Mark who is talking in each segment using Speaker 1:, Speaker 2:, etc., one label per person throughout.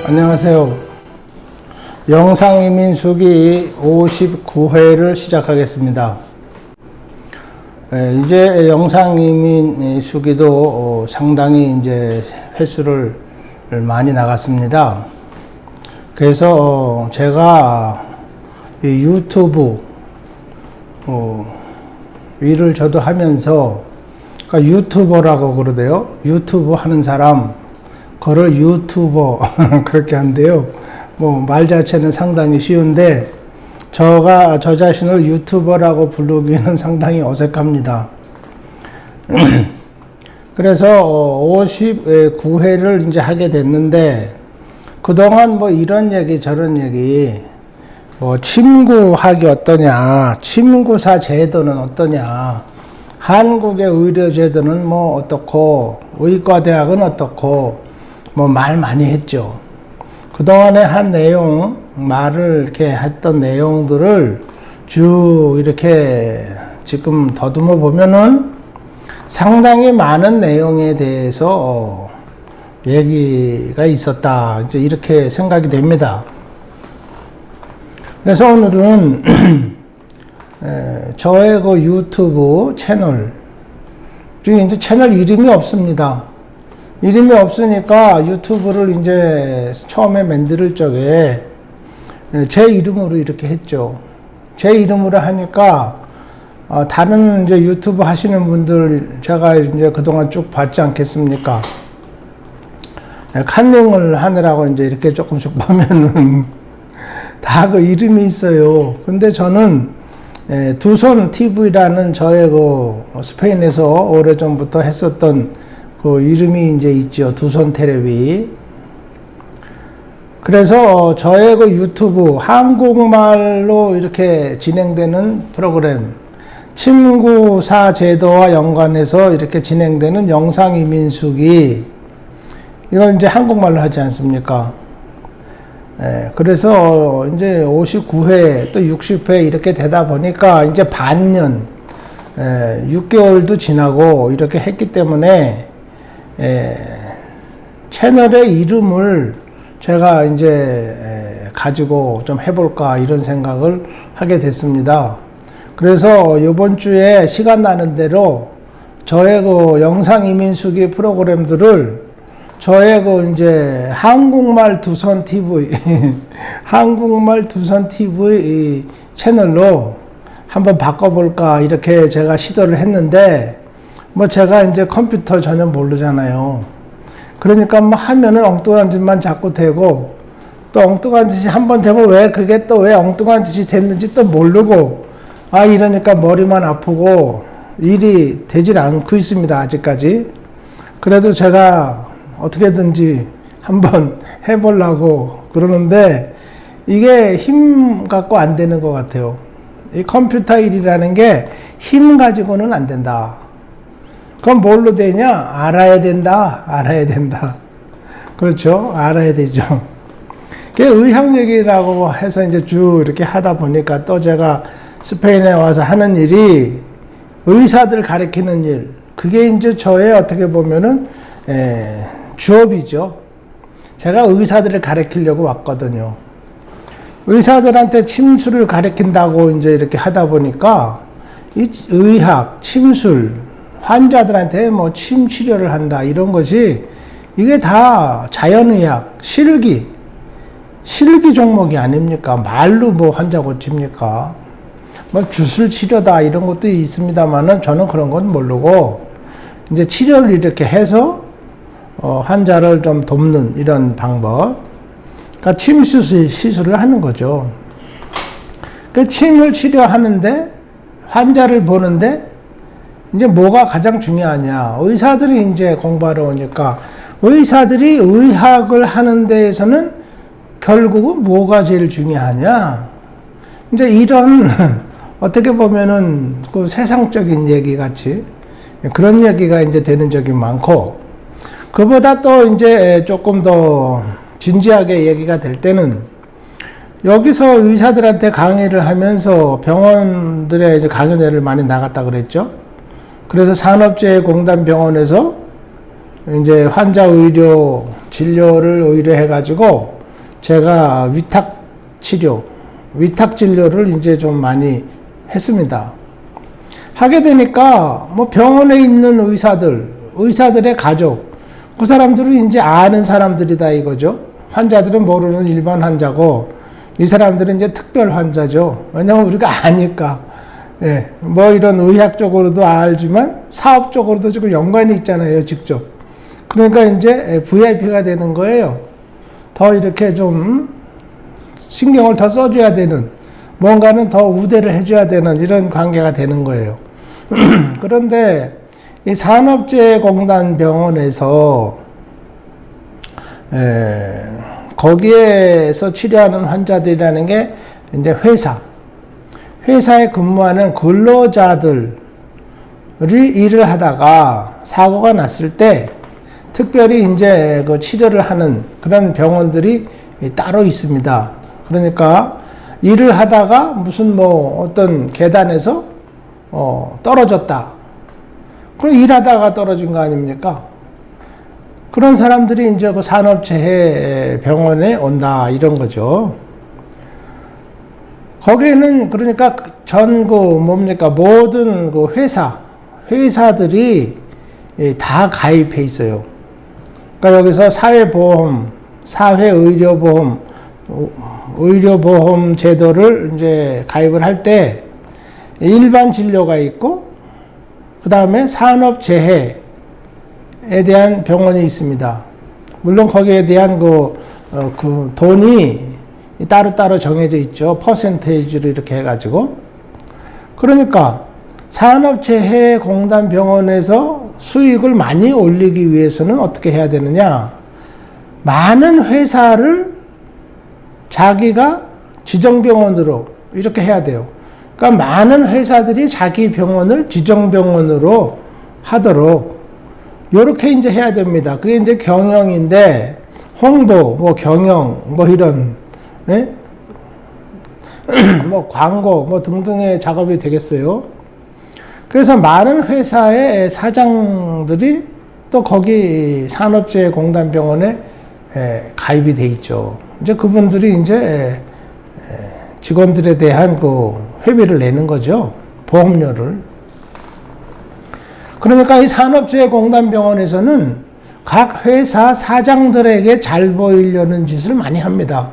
Speaker 1: 안녕하세요. 영상이민수기 59회를 시작하겠습니다. 이제 영상이민수기도 상당히 이제 횟수를 많이 나갔습니다. 그래서 제가 이 유튜브 일을 저도 하면서, 그러니까 유튜버라고 그러대요. 유튜브 하는 사람, 그걸 유튜버 그렇게 한대요. 말 자체는 상당히 쉬운데 저 자신을 유튜버라고 부르기는 상당히 어색합니다. 그래서 59회를 이제 하게 됐는데, 그동안 이런 얘기 저런 얘기, 침구학이 어떠냐, 침구사 제도는 어떠냐, 한국의 의료제도는 어떻고, 의과대학은 어떻고, 말 많이 했죠. 그동안에 한 내용, 말을 이렇게 했던 내용들을 쭉 이렇게 지금 더듬어 보면은 상당히 많은 내용에 대해서 얘기가 있었다, 이제 이렇게 생각이 됩니다. 그래서 오늘은 저의 그 유튜브 채널 중에 이제 채널 이름이 없습니다. 이름이 없으니까 유튜브를 이제 처음에 만들 적에 제 이름으로 이렇게 했죠. 제 이름으로 하니까 다른 이제 유튜브 하시는 분들 제가 이제 그동안 쭉 봤지 않겠습니까? 컨닝을 하느라고 이제 이렇게 조금씩 보면은 다 그 이름이 있어요. 근데 저는 두손 TV라는 저의 그 스페인에서 오래전부터 했었던 그 이름이 이제 있죠. 두손 텔레비. 그래서 저의 그 유튜브 한국말로 이렇게 진행되는 프로그램, 침구사 제도와 연관해서 이렇게 진행되는 영상이민수기, 이걸 이제 한국말로 하지 않습니까? 그래서 이제 59회 또 60회 이렇게 되다 보니까 이제 반년, 6개월도 지나고 이렇게 했기 때문에 채널의 이름을 제가 이제 가지고 좀 해볼까 이런 생각을 하게 됐습니다. 그래서 이번 주에 시간 나는 대로 저의 그 영상 이민수기 프로그램들을 저의 그 이제 한국말 두선 TV 한국말 두선 TV 채널로 한번 바꿔볼까 이렇게 제가 시도를 했는데, 제가 이제 컴퓨터 전혀 모르잖아요. 그러니까 하면은 엉뚱한 짓만 자꾸 되고, 또 엉뚱한 짓이 한번 되면 왜 그게 또 왜 엉뚱한 짓이 됐는지 또 모르고, 이러니까 머리만 아프고 일이 되질 않고 있습니다, 아직까지. 그래도 제가 어떻게든지 한번 해보려고 그러는데, 이게 힘 갖고 안 되는 것 같아요. 이 컴퓨터 일이라는 게 힘 가지고는 안 된다. 그럼 뭘로 되냐? 알아야 된다. 그렇죠? 알아야 되죠. 그게 의학 얘기라고 해서 이제 쭉 이렇게 하다 보니까 또 제가 스페인에 와서 하는 일이 의사들 가르치는 일. 그게 이제 저의 어떻게 보면은, 주업이죠. 제가 의사들을 가르치려고 왔거든요. 의사들한테 침술을 가르친다고 이제 이렇게 하다 보니까 이 의학, 침술, 환자들한테 침 치료를 한다 이런 것이 이게 다 자연의학, 실기 종목이 아닙니까? 말로 환자 고칩니까? 주술 치료다 이런 것도 있습니다만은 저는 그런 건 모르고 이제 치료를 이렇게 해서 환자를 좀 돕는 이런 방법. 그러니까 침 시술을 하는 거죠. 그 침을 치료하는데 환자를 보는데 이제 뭐가 가장 중요하냐. 의사들이 이제 공부하러 오니까 의사들이 의학을 하는 데에서는 결국은 뭐가 제일 중요하냐. 이제 이런 어떻게 보면은 그 세상적인 얘기 같이 그런 얘기가 이제 되는 적이 많고, 그보다 또 이제 조금 더 진지하게 얘기가 될 때는 여기서 의사들한테 강의를 하면서 병원들에 이제 강연회를 많이 나갔다 그랬죠. 그래서 산업재해공단병원에서 이제 환자 의료 진료를 의뢰해가지고 제가 위탁 진료를 이제 좀 많이 했습니다. 하게 되니까 뭐 병원에 있는 의사들의 가족, 그 사람들은 이제 아는 사람들이다 이거죠. 환자들은 모르는 일반 환자고 이 사람들은 이제 특별 환자죠. 왜냐하면 우리가 아니까. 예, 뭐 이런 의학적으로도 알지만 사업적으로도 지금 연관이 있잖아요, 직접. 그러니까 이제 VIP가 되는 거예요. 더 이렇게 좀 신경을 더 써줘야 되는, 뭔가는 더 우대를 해줘야 되는 이런 관계가 되는 거예요. 그런데 이 산업재해공단 병원에서 거기에서 치료하는 환자들이라는 게 이제 회사에 근무하는 근로자들이 일을 하다가 사고가 났을 때 특별히 이제 그 치료를 하는 그런 병원들이 따로 있습니다. 그러니까 일을 하다가 무슨 뭐 어떤 계단에서 떨어졌다. 그럼 일하다가 떨어진 거 아닙니까? 그런 사람들이 이제 그 산업재해 병원에 온다 이런 거죠. 거기에는 그러니까 모든 그 회사들이 다 가입해 있어요. 그러니까 여기서 사회보험, 의료보험 제도를 이제 가입을 할 때 일반 진료가 있고, 그 다음에 산업재해에 대한 병원이 있습니다. 물론 거기에 대한 그 돈이 따로따로 정해져 있죠. 퍼센테이지로 이렇게 해가지고. 그러니까 산업재해공단 병원에서 수익을 많이 올리기 위해서는 어떻게 해야 되느냐. 많은 회사를 자기가 지정병원으로 이렇게 해야 돼요. 그러니까 많은 회사들이 자기 병원을 지정병원으로 하도록 이렇게 이제 해야 됩니다. 그게 이제 경영인데, 홍보, 뭐 경영, 뭐 이런, 네? 뭐 광고, 뭐 등등의 작업이 되겠어요. 그래서 많은 회사의 사장들이 또 거기 산업재해공단병원에 가입이 돼 있죠. 이제 그분들이 이제 직원들에 대한 그 회비를 내는 거죠. 보험료를. 그러니까 이 산업재해공단병원에서는 각 회사 사장들에게 잘 보이려는 짓을 많이 합니다.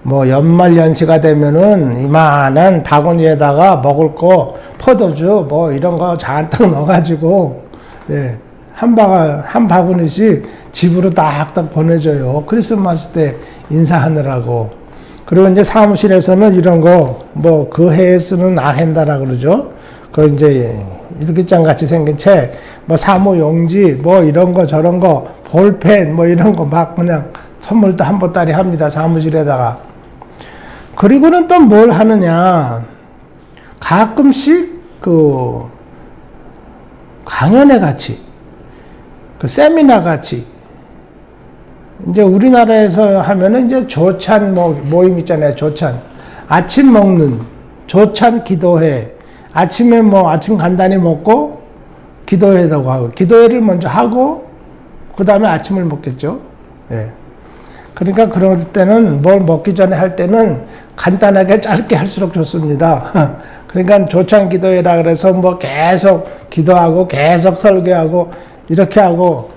Speaker 1: 뭐 연말연시가 되면은 이만한 바구니에다가 먹을 거, 포도주 뭐 이런 거 잔뜩 넣어가지고 한 바구니씩 집으로 딱딱 보내줘요. 크리스마스 때 인사하느라고. 그리고 이제 사무실에서는 이런 거 뭐 그 해에 쓰는 아헨다라 그러죠. 그 이제 일기장 같이 생긴 책, 뭐 사무용지, 뭐 이런 거 저런 거, 볼펜 뭐 이런 거 막 그냥 선물도 한 보따리 합니다. 사무실에다가. 그리고는 또 뭘 하느냐. 가끔씩 그 강연회 같이, 그 세미나 같이, 이제 우리나라에서 하면은 이제 조찬 모임 있잖아요. 조찬. 아침 먹는 조찬 기도회. 아침에 뭐 아침 간단히 먹고 기도회라고 하고, 기도회를 먼저 하고 그 다음에 아침을 먹겠죠. 예. 그러니까 그럴 때는 뭘 먹기 전에 할 때는 간단하게 짧게 할수록 좋습니다. 그러니까 조찬 기도회라 그래서 뭐 계속 기도하고 계속 설교하고 이렇게 하고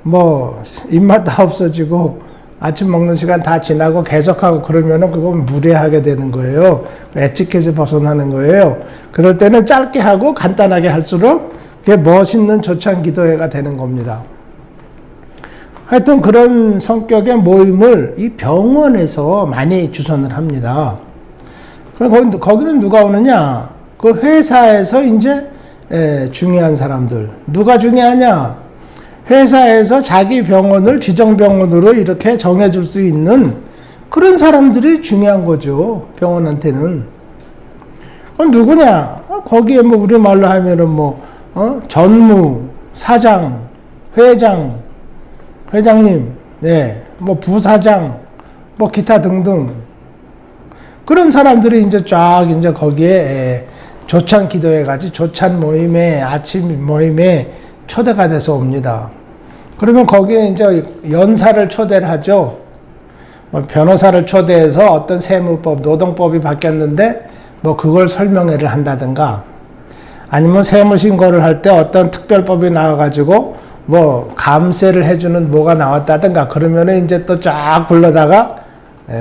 Speaker 1: 뭐 입맛 다 없어지고 아침 먹는 시간 다 지나고 계속하고 그러면은 그건 무례하게 되는 거예요. 에티켓을 벗어나는 거예요. 그럴 때는 짧게 하고 간단하게 할수록 그게 멋있는 조찬 기도회가 되는 겁니다. 하여튼 그런 성격의 모임을 이 병원에서 많이 주선을 합니다. 그럼 거기는 누가 오느냐? 그 회사에서 이제 중요한 사람들. 누가 중요하냐? 회사에서 자기 병원을 지정병원으로 이렇게 정해줄 수 있는 그런 사람들이 중요한 거죠. 병원한테는. 그건 누구냐? 거기에 뭐 우리말로 하면은 전무, 사장, 회장님, 네, 뭐 부사장, 뭐 기타 등등. 그런 사람들이 이제 쫙 이제 거기에 조찬 기도회 같이 조찬 모임에, 아침 모임에 초대가 돼서 옵니다. 그러면 거기에 이제 연사를 초대를 하죠. 변호사를 초대해서 어떤 세무법, 노동법이 바뀌었는데 그걸 설명회를 한다든가, 아니면 세무신고를 할 때 어떤 특별법이 나와가지고 감세를 해주는 뭐가 나왔다든가, 그러면은 이제 또 쫙 불러다가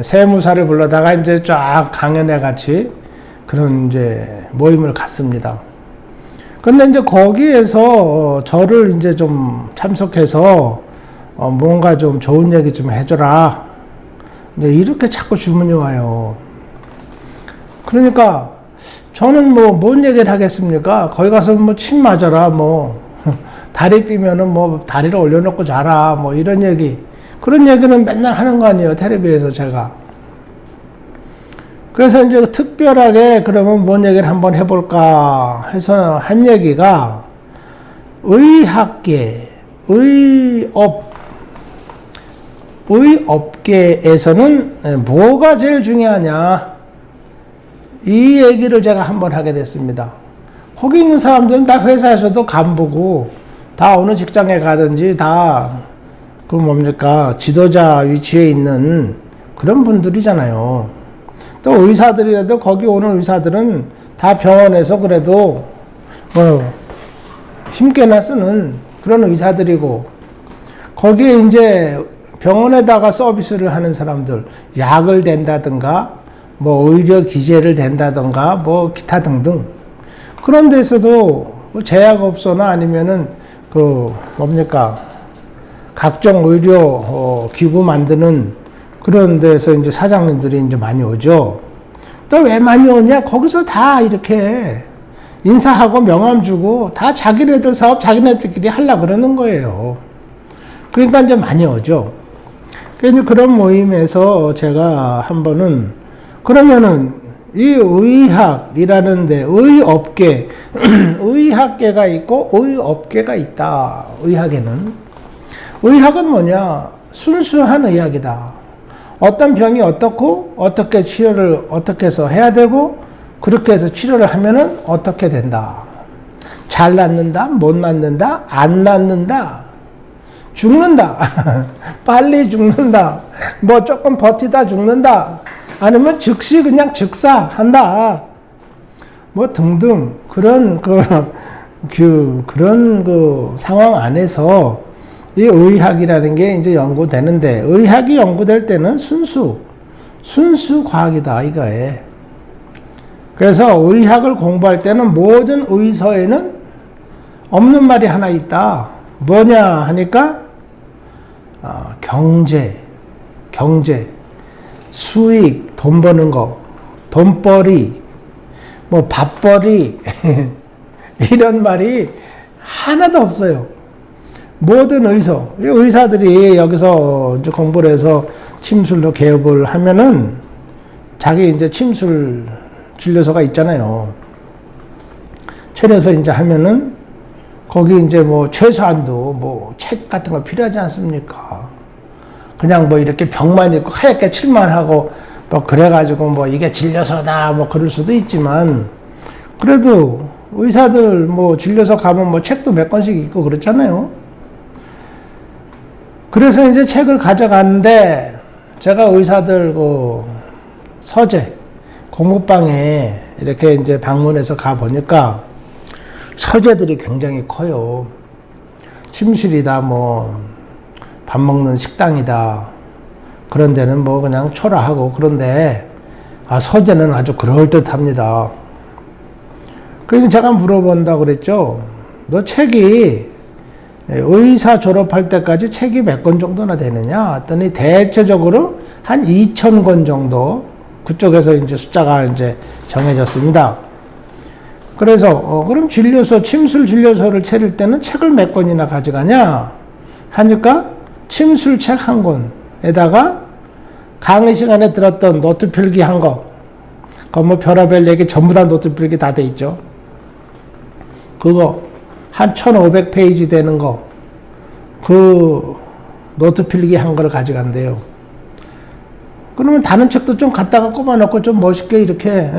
Speaker 1: 세무사를 불러다가 이제 쫙 강연회 같이 그런 이제 모임을 갖습니다. 근데 이제 거기에서 저를 이제 좀 참석해서 뭔가 좀 좋은 얘기 좀 해줘라. 이제 이렇게 자꾸 주문이 와요. 그러니까 저는 뭔 얘기를 하겠습니까? 거기 가서 침 맞아라, 다리 삐면은 다리를 올려놓고 자라, 이런 얘기. 그런 얘기는 맨날 하는 거 아니에요, 텔레비에서 제가. 그래서 이제 특별하게 그러면 뭔 얘기를 한번 해볼까 해서 한 얘기가 의학계, 의업계에서는 뭐가 제일 중요하냐. 이 얘기를 제가 한번 하게 됐습니다. 거기 있는 사람들은 다 회사에서도 간부고, 다 어느 직장에 가든지 다, 지도자 위치에 있는 그런 분들이잖아요. 또 의사들이라도 거기 오는 의사들은 다 병원에서 그래도, 힘께나 쓰는 그런 의사들이고, 거기에 이제 병원에다가 서비스를 하는 사람들, 약을 댄다든가, 의료 기재를 댄다든가, 기타 등등. 그런 데서도 제약업소나 아니면은 각종 의료 기구 만드는 그런 데서 이제 사장님들이 이제 많이 오죠. 또 왜 많이 오냐? 거기서 다 이렇게 인사하고 명함 주고 다 자기네들 사업 자기네들끼리 하려고 그러는 거예요. 그러니까 이제 많이 오죠. 그런 모임에서 제가 한 번은, 그러면은 이 의학이라는데 의업계, 의학계가 있고 의업계가 있다. 의학은 뭐냐? 순수한 의학이다. 어떤 병이 어떻고 어떻게 치료를 어떻게 해서 해야 되고, 그렇게 해서 치료를 하면은 어떻게 된다. 잘 낫는다, 못 낫는다, 안 낫는다, 죽는다, 빨리 죽는다, 조금 버티다 죽는다, 아니면 즉시 그냥 즉사한다, 등등. 그런 상황 안에서 이 의학이라는 게 이제 연구되는데, 의학이 연구될 때는 순수 과학이다, 이거에. 그래서 의학을 공부할 때는 모든 의서에는 없는 말이 하나 있다. 뭐냐 하니까, 경제, 수익, 돈 버는 거, 돈벌이, 밥벌이, 이런 말이 하나도 없어요. 모든 의사들이 여기서 이제 공부를 해서 침술로 개업을 하면은 자기 이제 침술 진료소가 있잖아요. 차려서 이제 하면은 거기 이제 최소한도 책 같은 거 필요하지 않습니까? 그냥 이렇게 병만 있고 하얗게 칠만 하고 그래가지고 이게 진료소다 그럴 수도 있지만, 그래도 의사들 진료소 가면 책도 몇 권씩 있고 그렇잖아요. 그래서 이제 책을 가져갔는데, 제가 의사들 서재 공부방에 이렇게 이제 방문해서 가 보니까 서재들이 굉장히 커요. 침실이다, 밥 먹는 식당이다. 그런 데는 그냥 초라하고, 그런데 서재는 아주 그럴듯합니다. 그래서 제가 물어본다고 그랬죠. 너 책이 의사 졸업할 때까지 책이 몇 권 정도나 되느냐? 했더니 대체적으로 한 2,000권 정도, 그쪽에서 이제 숫자가 이제 정해졌습니다. 그래서 그럼 진료소, 침술 진료소를 차릴 때는 책을 몇 권이나 가져가냐 하니까 침술책 한 권에다가 강의 시간에 들었던 노트 필기 한 거, 뭐 별의별 얘기 전부 다 노트 필기 다 돼 있죠. 그거 한 1500페이지 되는 거, 그 노트 필기 한 거를 가져간대요. 그러면 다른 책도 좀 갖다가 꼽아놓고 좀 멋있게 이렇게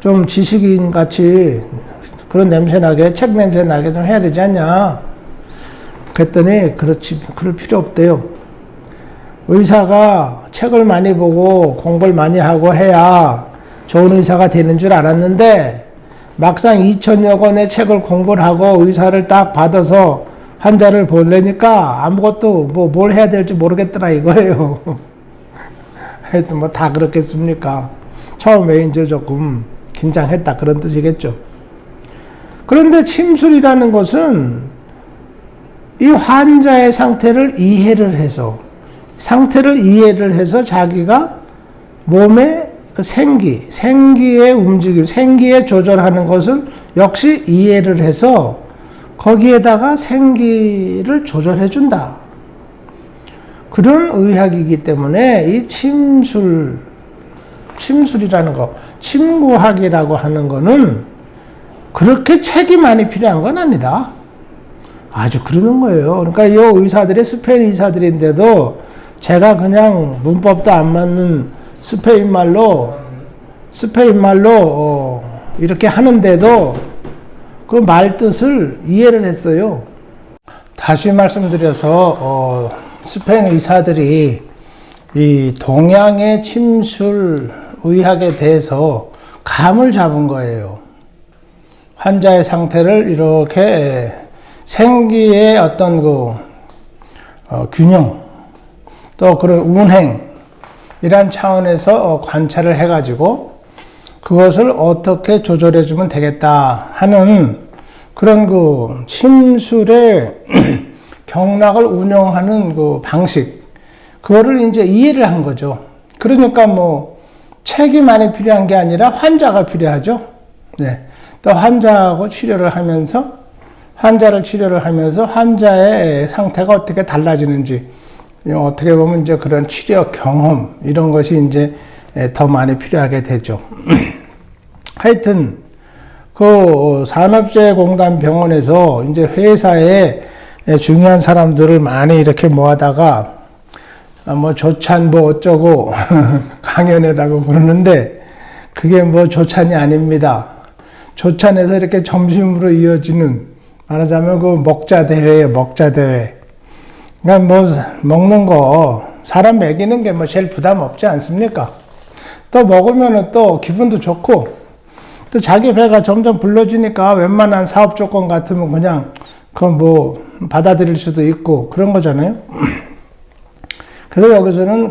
Speaker 1: 좀 지식인 같이 그런 냄새 나게, 책 냄새 나게 좀 해야 되지 않냐. 그랬더니 그렇지, 그럴 필요 없대요. 의사가 책을 많이 보고 공부를 많이 하고 해야 좋은 의사가 되는 줄 알았는데 막상 2000여 권의 책을 공부를 하고 의사를 딱 받아서 환자를 보려니까 아무것도 뭘 해야 될지 모르겠더라 이거예요. 하여튼 뭐 다 그렇겠습니까? 처음에 이제 조금 긴장했다 그런 뜻이겠죠. 그런데 침술이라는 것은 이 환자의 상태를 이해를 해서 자기가 몸의 그 생기의 움직임, 생기에 조절하는 것을 역시 이해를 해서 거기에다가 생기를 조절해 준다. 그런 의학이기 때문에 이 침술이라는 거, 침구학이라고 하는 거는 그렇게 책이 많이 필요한 건 아니다. 아주 그러는 거예요. 그러니까 이 의사들이 스페인 의사들인데도 제가 그냥 문법도 안 맞는 스페인말로 이렇게 하는데도 그 말 뜻을 이해를 했어요. 다시 말씀드려서 스페인 의사들이 이 동양의 침술 의학에 대해서 감을 잡은 거예요. 환자의 상태를 이렇게 생기의 어떤 균형, 또 그런 운행, 이런 차원에서 관찰을 해가지고 그것을 어떻게 조절해주면 되겠다 하는 그런 침술의 경락을 운영하는 방식, 그거를 이제 이해를 한 거죠. 그러니까 책이 많이 필요한 게 아니라 환자가 필요하죠. 네. 또 환자하고 환자를 치료를 하면서 환자의 상태가 어떻게 달라지는지, 어떻게 보면 이제 그런 치료 경험, 이런 것이 이제 더 많이 필요하게 되죠. 하여튼, 산업재해공단 병원에서 이제 회사에 중요한 사람들을 많이 이렇게 모아다가, 조찬 어쩌고, 강연회라고 그러는데, 그게 조찬이 아닙니다. 조찬에서 이렇게 점심으로 이어지는, 말하자면 먹자대회예요, 먹자대회. 그러니까 먹는 거, 사람 먹이는 게 제일 부담 없지 않습니까? 또 먹으면은 또 기분도 좋고, 또 자기 배가 점점 불러지니까 웬만한 사업 조건 같으면 그냥, 받아들일 수도 있고, 그런 거잖아요. 그래서 여기서는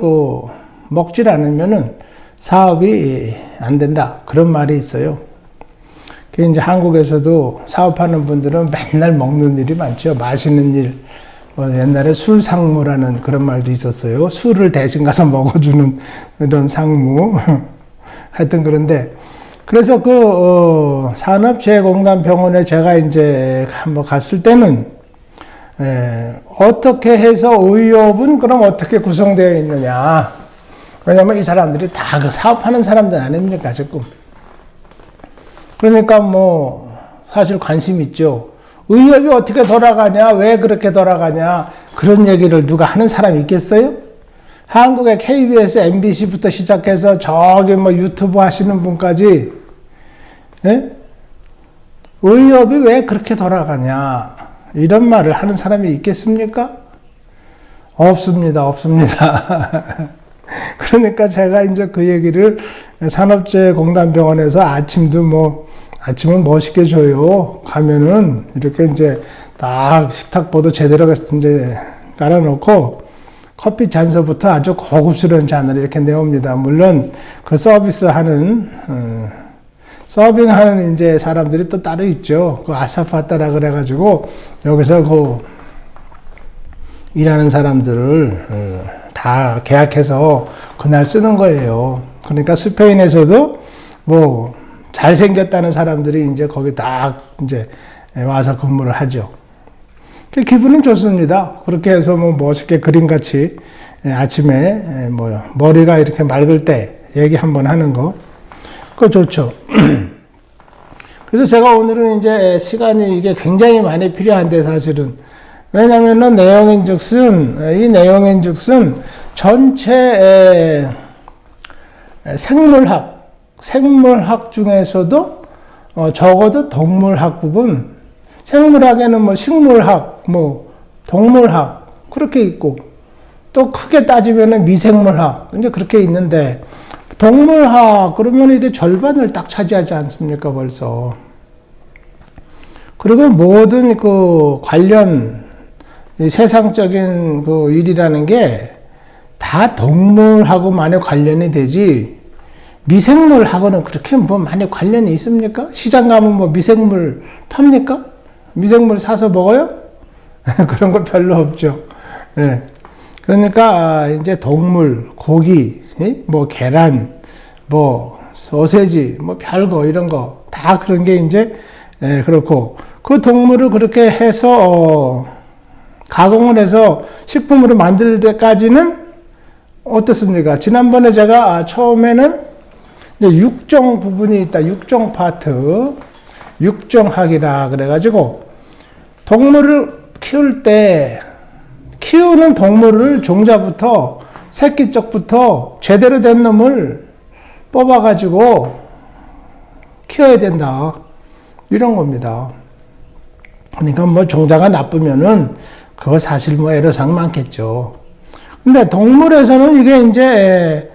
Speaker 1: 먹질 않으면은 사업이 안 된다. 그런 말이 있어요. 그 이제 한국에서도 사업하는 분들은 맨날 먹는 일이 많죠. 마시는 일. 옛날에 술상무라는 그런 말도 있었어요. 술을 대신 가서 먹어주는 이런 상무. 하여튼 그런데, 그래서 산업재해공단 병원에 제가 이제 한번 갔을 때는, 어떻게 해서 의협은 그럼 어떻게 구성되어 있느냐. 왜냐면 이 사람들이 다 사업하는 사람들 아닙니까, 지금. 그러니까 사실 관심 있죠. 의협이 어떻게 돌아가냐, 왜 그렇게 돌아가냐, 그런 얘기를 누가 하는 사람이 있겠어요? 한국의 KBS, MBC부터 시작해서 저기 유튜브 하시는 분까지, 의협이 왜 그렇게 돌아가냐, 이런 말을 하는 사람이 있겠습니까? 없습니다. 그러니까 제가 이제 그 얘기를 산업재해공단병원에서 아침은 멋있게 줘요. 가면은 이렇게 이제 딱 식탁보도 제대로 이제 깔아놓고 커피 잔서부터 아주 고급스러운 잔을 이렇게 내옵니다. 물론 그 서빙하는 이제 사람들이 또 따로 있죠. 아사파타라 그래가지고 여기서 일하는 사람들을 다 계약해서 그날 쓰는 거예요. 그러니까 스페인에서도 잘생겼다는 사람들이 이제 거기 딱 이제 와서 근무를 하죠. 기분은 좋습니다. 그렇게 해서 뭐 멋있게 그림같이 아침에 뭐 머리가 이렇게 맑을 때 얘기 한번 하는 거, 그거 좋죠. 그래서 제가 오늘은 이제 시간이 이게 굉장히 많이 필요한데 사실은, 왜냐면은 이 내용인즉슨 전체 생물학 중에서도 적어도 동물학 부분, 생물학에는 뭐 식물학, 뭐 동물학 그렇게 있고, 또 크게 따지면은 미생물학 이제 그렇게 있는데, 동물학 그러면 이게 절반을 딱 차지하지 않습니까 벌써. 그리고 모든 그 관련 세상적인 그 일이라는 게 다 동물하고만의 관련이 되지, 미생물하고는 그렇게 뭐 많이 관련이 있습니까? 시장 가면 뭐 미생물 팝니까? 미생물 사서 먹어요? 그런 거 별로 없죠. 예. 그러니까 이제 동물, 고기, 뭐 계란, 뭐 소세지, 뭐 별거 이런 거 다 그런 게 이제 그렇고, 그 동물을 그렇게 해서 가공을 해서 식품으로 만들 때까지는 어떻습니까? 지난번에 제가 처음에는 이제 육종 부분이 있다. 육종 파트, 육종학이라 그래가지고, 동물을 키울 때 키우는 동물을 종자부터 새끼 쪽부터 제대로 된 놈을 뽑아가지고 키워야 된다, 이런 겁니다. 그러니까 뭐 종자가 나쁘면은 그거 사실 뭐 애로사항 많겠죠. 근데 동물에서는 이게 이제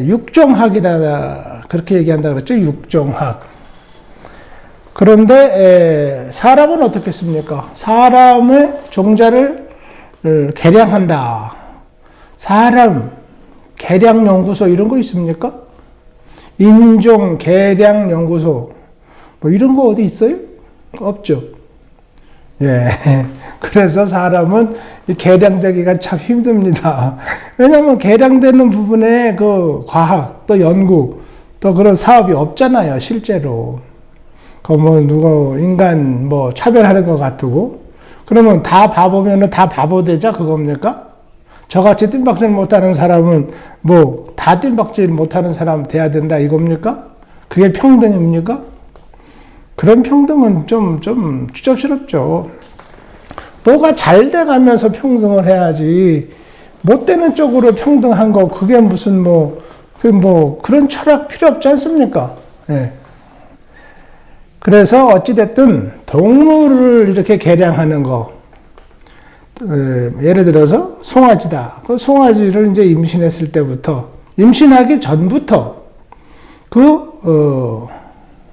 Speaker 1: 육종학이라 그렇게 얘기한다 그랬죠. 육종학. 그런데 사람은 어떻겠습니까? 사람의 종자를 개량한다. 사람 개량연구소 이런 거 있습니까? 인종 개량연구소 뭐 이런 거 어디 있어요? 없죠. 예. 그래서 사람은 개량되기가 참 힘듭니다. 왜냐하면 개량되는 부분에 그 과학, 또 연구, 또 그런 사업이 없잖아요, 실제로. 그 뭐 누구 인간 뭐 차별하는 것 같고, 그러면 다 바보면은 다 바보 되자 그겁니까? 저같이 뜀박질 못하는 사람은 뭐 다 뜀박질 못하는 사람 돼야 된다 이겁니까? 그게 평등입니까? 그런 평등은 좀 추접스럽죠. 뭐가 잘 돼가면서 평등을 해야지, 못 되는 쪽으로 평등한 거, 그게 무슨 그런 철학 필요 없지 않습니까? 예. 그래서 어찌됐든 동물을 이렇게 개량하는 거, 예를 들어서 송아지다. 그 송아지를 이제 임신했을 때부터, 임신하기 전부터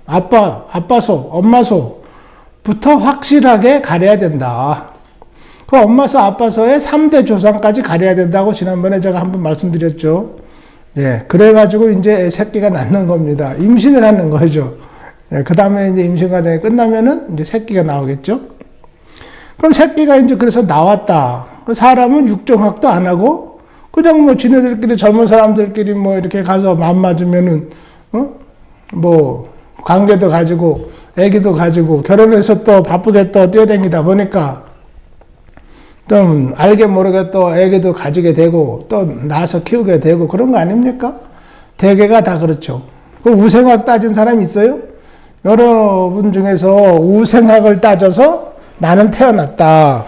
Speaker 1: 아빠 소, 엄마 소부터 확실하게 가려야 된다. 그 엄마 소, 아빠 소의 3대 조상까지 가려야 된다고 지난번에 제가 한번 말씀드렸죠. 예, 그래가지고 이제 새끼가 낳는 겁니다. 임신을 하는 거죠. 예, 그 다음에 이제 임신 과정이 끝나면은 이제 새끼가 나오겠죠. 그럼 새끼가 이제 그래서 나왔다. 사람은 육종학도 안 하고, 그냥 뭐 지네들끼리 젊은 사람들끼리 뭐 이렇게 가서 맘 맞으면은, 뭐, 관계도 가지고, 애기도 가지고, 결혼해서 또 바쁘게 또 뛰어다니다 보니까, 좀 알게 모르게 또 애기도 가지게 되고, 또 낳아서 키우게 되고, 그런 거 아닙니까? 대개가 다 그렇죠. 그 우생학 따진 사람 있어요? 여러분 중에서 우생학을 따져서 나는 태어났다.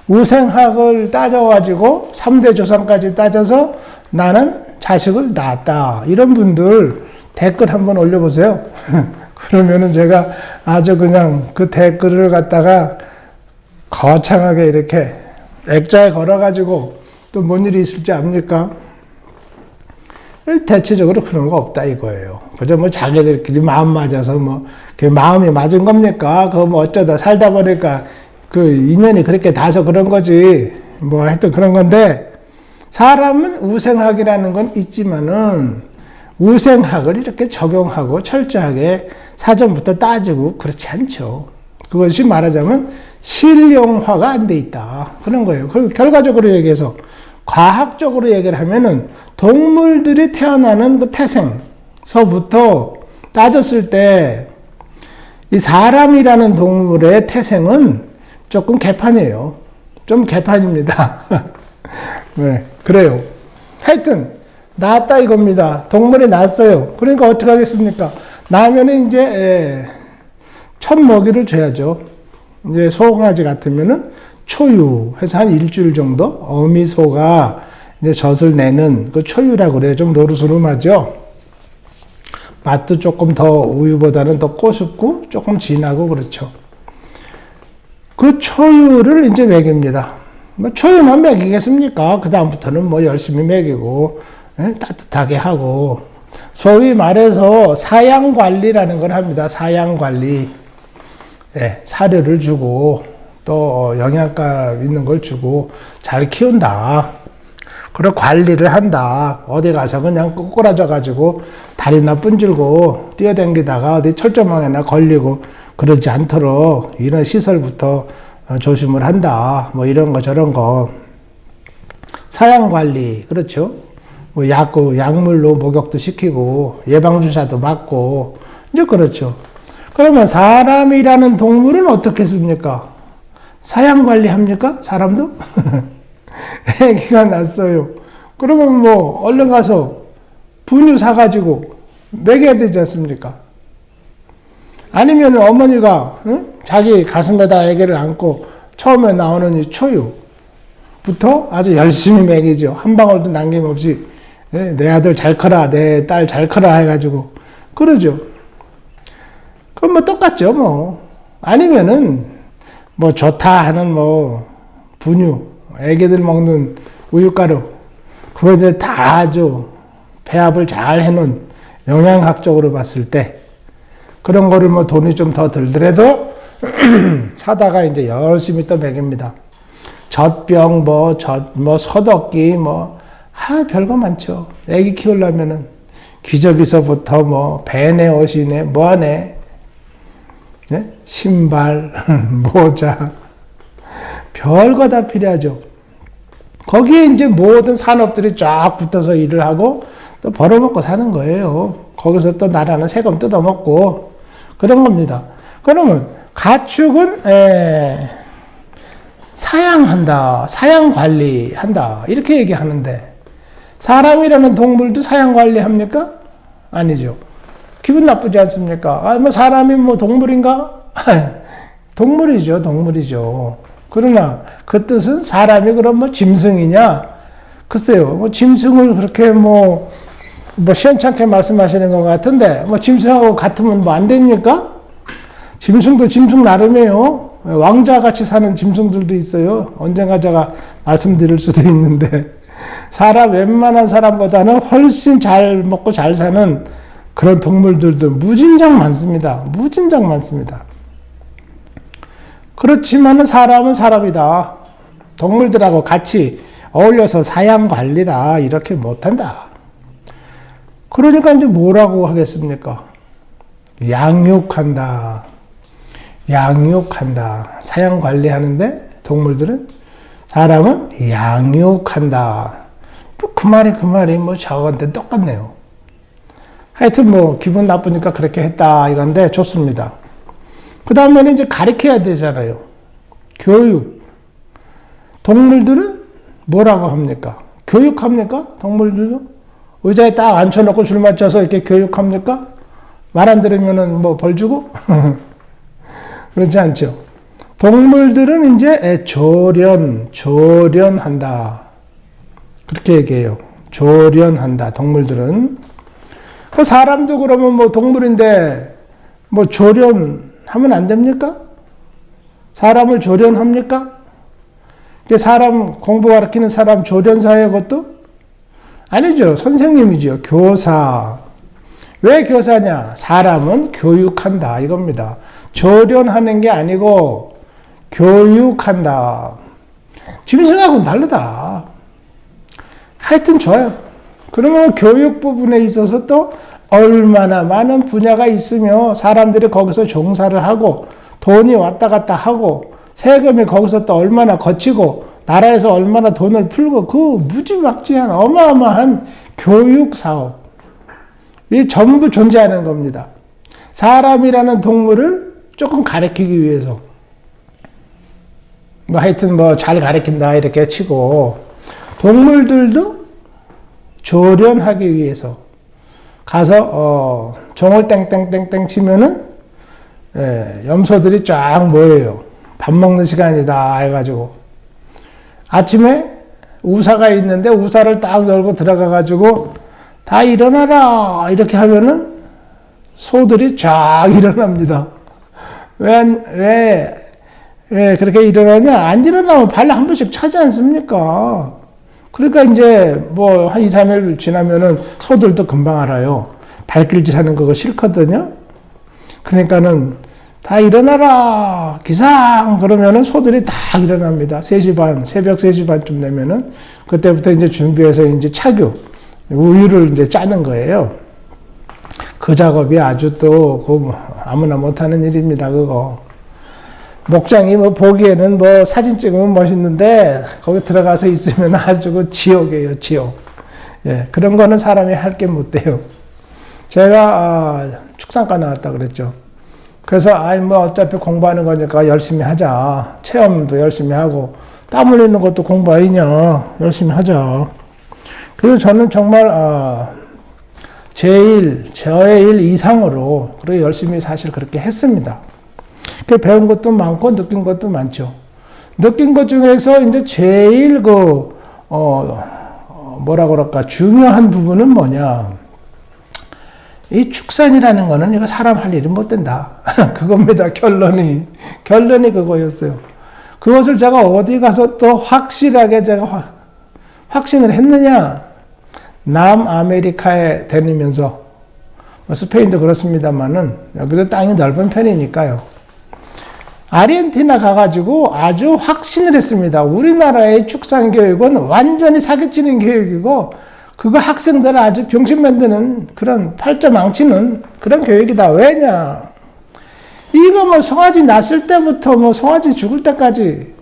Speaker 1: 우생학을 따져가지고 3대 조상까지 따져서 나는 자식을 낳았다. 이런 분들 댓글 한번 올려보세요. 그러면은 제가 아주 그냥 그 댓글을 갖다가 거창하게 이렇게 액자에 걸어가지고 또 뭔 일이 있을지 압니까? 대체적으로 그런 거 없다 이거예요. 그저 뭐 자기들끼리 마음 맞아서 뭐 그 마음이 맞은 겁니까? 그거 뭐 어쩌다 살다 보니까 그 인연이 그렇게 닿아서 그런 거지. 뭐 하여튼 그런 건데, 사람은 우생학이라는 건 있지만은 우생학을 이렇게 적용하고 철저하게 사전부터 따지고 그렇지 않죠. 그것이 말하자면 실용화가 안 돼 있다. 그런 거예요. 결과적으로 얘기해서 과학적으로 얘기를 하면은 동물들이 태어나는 그 태생서부터 따졌을 때 이 사람이라는 동물의 태생은 조금 개판이에요. 좀 개판입니다. 네, 그래요. 하여튼 낳았다 이겁니다. 동물이 낳았어요. 그러니까 어떻게 하겠습니까? 낳으면 이제 첫 먹이를 줘야죠. 이제 소강아지 같으면은 초유해서 한 일주일 정도 어미소가 이제 젖을 내는 그 초유라고 그래요. 좀 노르스름하죠. 맛도 조금 더 우유보다는 더 꼬숩고 조금 진하고 그렇죠. 그 초유를 이제 먹입니다. 뭐 초유만 먹이겠습니까? 그 다음부터는 뭐 열심히 먹이고 따뜻하게 하고 소위 말해서 사양 관리라는 걸 합니다. 사양 관리. 사료를 주고 또 영양가 있는 걸 주고 잘 키운다. 그리고 관리를 한다. 어디 가서 그냥 꼬꾸라져 가지고 다리나 분질고 뛰어다니다가 어디 철조망에나 걸리고 그러지 않도록 이런 시설부터 조심을 한다. 뭐 이런 거 저런 거. 사양 관리. 그렇죠. 뭐 약물로 목욕도 시키고 예방주사도 맞고 이제 그렇죠. 그러면 사람이라는 동물은 어떻게 했습니까? 사양 관리합니까? 사람도? 애기가 났어요. 그러면 뭐 얼른 가서 분유 사가지고 먹여야 되지 않습니까? 아니면 어머니가 자기 가슴에다 아기를 안고 처음에 나오는 이 초유부터 아주 열심히 먹이죠. 한 방울도 남김없이 내 아들 잘 커라, 내 딸 잘 커라 해가지고 그러죠. 그럼 뭐 똑같죠, 뭐. 아니면은 뭐 좋다 하는 뭐 분유, 애기들 먹는 우유가루, 그거 이제 다 아주 배합을 잘 해놓은 영양학적으로 봤을 때 그런 거를 뭐 돈이 좀 더 들더라도 사다가 이제 열심히 또 먹입니다. 젖병, 뭐 서덕기, 별거 많죠. 애기 키우려면은 기저귀서부터 뭐 배네, 옷이네, 뭐하네, 네? 신발, 모자, 별거 다 필요하죠. 거기에 이제 모든 산업들이 쫙 붙어서 일을 하고 또 벌어먹고 사는 거예요. 거기서 또 나라는 세금 뜯어먹고 그런 겁니다. 그러면 가축은 사양한다, 사양관리한다 이렇게 얘기하는데 사람이라는 동물도 사양관리합니까? 아니죠. 기분 나쁘지 않습니까? 뭐 사람이 뭐 동물인가? 동물이죠, 동물이죠. 그러나 그 뜻은 사람이 그럼 뭐 짐승이냐? 글쎄요, 뭐 짐승을 그렇게 뭐 시원찮게 말씀하시는 것 같은데, 뭐 짐승하고 같으면 뭐 안 됩니까? 짐승도 짐승 나름이에요. 왕자같이 사는 짐승들도 있어요. 언젠가 제가 말씀드릴 수도 있는데, 웬만한 사람보다는 훨씬 잘 먹고 잘 사는 그런 동물들도 무진장 많습니다. 무진장 많습니다. 그렇지만은 사람은 사람이다. 동물들하고 같이 어울려서 사양 관리다. 이렇게 못한다. 그러니까 이제 뭐라고 하겠습니까? 양육한다. 양육한다. 사양 관리하는데 동물들은 사람은 양육한다. 그 말이 뭐 저건데 똑같네요. 하여튼 뭐 기분 나쁘니까 그렇게 했다 이건데 좋습니다. 그 다음에는 이제 가르쳐야 되잖아요. 교육. 동물들은 뭐라고 합니까? 교육합니까? 동물들도? 의자에 딱 앉혀놓고 줄 맞춰서 이렇게 교육합니까? 말 안 들으면은 뭐 벌 주고? 그렇지 않죠. 동물들은 이제 조련한다. 그렇게 얘기해요. 조련한다. 동물들은. 그 사람도 그러면 뭐 동물인데 뭐 조련하면 안 됩니까? 사람을 조련합니까? 사람 공부 가르치는 사람 조련사예요, 그것도? 아니죠. 선생님이죠. 교사. 왜 교사냐? 사람은 교육한다. 이겁니다. 조련하는 게 아니고 교육한다. 짐승하고는 다르다. 하여튼 좋아요. 그러면 교육 부분에 있어서 또 얼마나 많은 분야가 있으며 사람들이 거기서 종사를 하고 돈이 왔다 갔다 하고 세금이 거기서 또 얼마나 거치고 나라에서 얼마나 돈을 풀고 그 무지막지한 어마어마한 교육 사업 이 전부 존재하는 겁니다. 사람이라는 동물을 조금 가리키기 위해서 뭐 하여튼 뭐 잘 가리킨다 이렇게 치고 동물들도 조련하기 위해서 가서 종을 땡땡땡땡 치면은 염소들이 쫙 모여요. 밥 먹는 시간이다 해가지고 아침에 우사가 있는데 우사를 딱 열고 들어가가지고 다 일어나라 이렇게 하면은 소들이 쫙 일어납니다. 왜 그렇게 일어나냐? 안 일어나면 발로 한 번씩 차지 않습니까? 그러니까 이제 뭐 한 2, 3일 지나면은 소들도 금방 알아요. 발길질 하는 그거 싫거든요. 그러니까는 다 일어나라 기상 그러면은 소들이 다 일어납니다. 3시 반, 새벽 3시 반쯤 되면은 그때부터 이제 준비해서 이제 차교 우유를 이제 짜는 거예요. 그 작업이 아주 또 아무나 못하는 일입니다. 그거 목장이 뭐 보기에는 뭐 사진 찍으면 멋있는데 거기 들어가서 있으면 아주 그 지옥이에요. 지옥. 예, 그런 거는 사람이 할 게 못 돼요. 제가 축산과 나왔다 그랬죠. 그래서 뭐 어차피 공부하는 거니까 열심히 하자. 체험도 열심히 하고 땀 흘리는 것도 공부 아니냐. 열심히 하자. 그래서 저는 정말 저의 일 이상으로 그렇게 열심히 사실 그렇게 했습니다. 그 배운 것도 많고 느낀 것도 많죠. 느낀 것 중에서 이제 제일 뭐라 그럴까 중요한 부분은 뭐냐? 이 축산이라는 거는 이거 사람 할 일은 못 된다. 그겁니다. 결론이 그거였어요. 그것을 제가 어디 가서 또 확실하게 제가 확신을 했느냐? 남아메리카에 다니면서 스페인도 그렇습니다만은 여기도 땅이 넓은 편이니까요. 아르헨티나 가가지고 아주 확신을 했습니다. 우리나라의 축산 교육은 완전히 사기치는 교육이고 그거 학생들을 아주 병신 만드는 그런 팔자 망치는 그런 교육이다. 왜냐? 이거 뭐 송아지 낳았을 때부터 뭐 송아지 죽을 때까지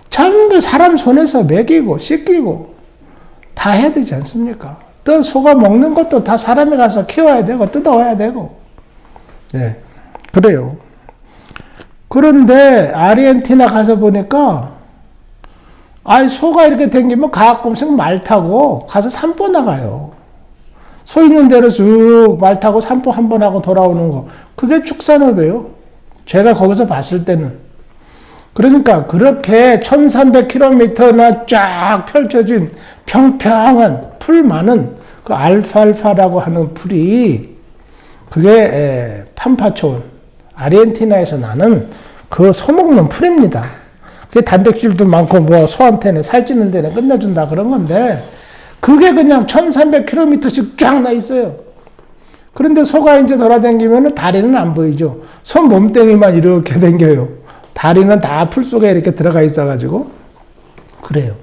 Speaker 1: 전부 사람 손에서 먹이고 씻기고 다 해야 되지 않습니까? 또 소가 먹는 것도 다 사람이 가서 키워야 되고 뜯어와야 되고. 예, 그래요. 그런데 아르헨티나 가서 보니까 소가 이렇게 댕기면 가끔씩 말 타고 가서 산보 나가요. 소 있는 대로 쭉 말 타고 산보 한 번 하고 돌아오는 거. 그게 축산업이에요. 제가 거기서 봤을 때는. 그러니까 그렇게 1300km나 쫙 펼쳐진 평평한 풀 많은 그 알파알파라고 하는 풀이 그게 팜파초온 아르헨티나에서 나는 그 소 먹는 풀입니다. 그게 단백질도 많고 뭐 소한테는 살찌는 데는 끝내준다 그런 건데 그게 그냥 1300km씩 쫙 나 있어요. 그런데 소가 이제 돌아다니면 다리는 안 보이죠. 소 몸뚱이만 이렇게 댕겨요. 다리는 다 풀 속에 이렇게 들어가 있어가지고 그래요.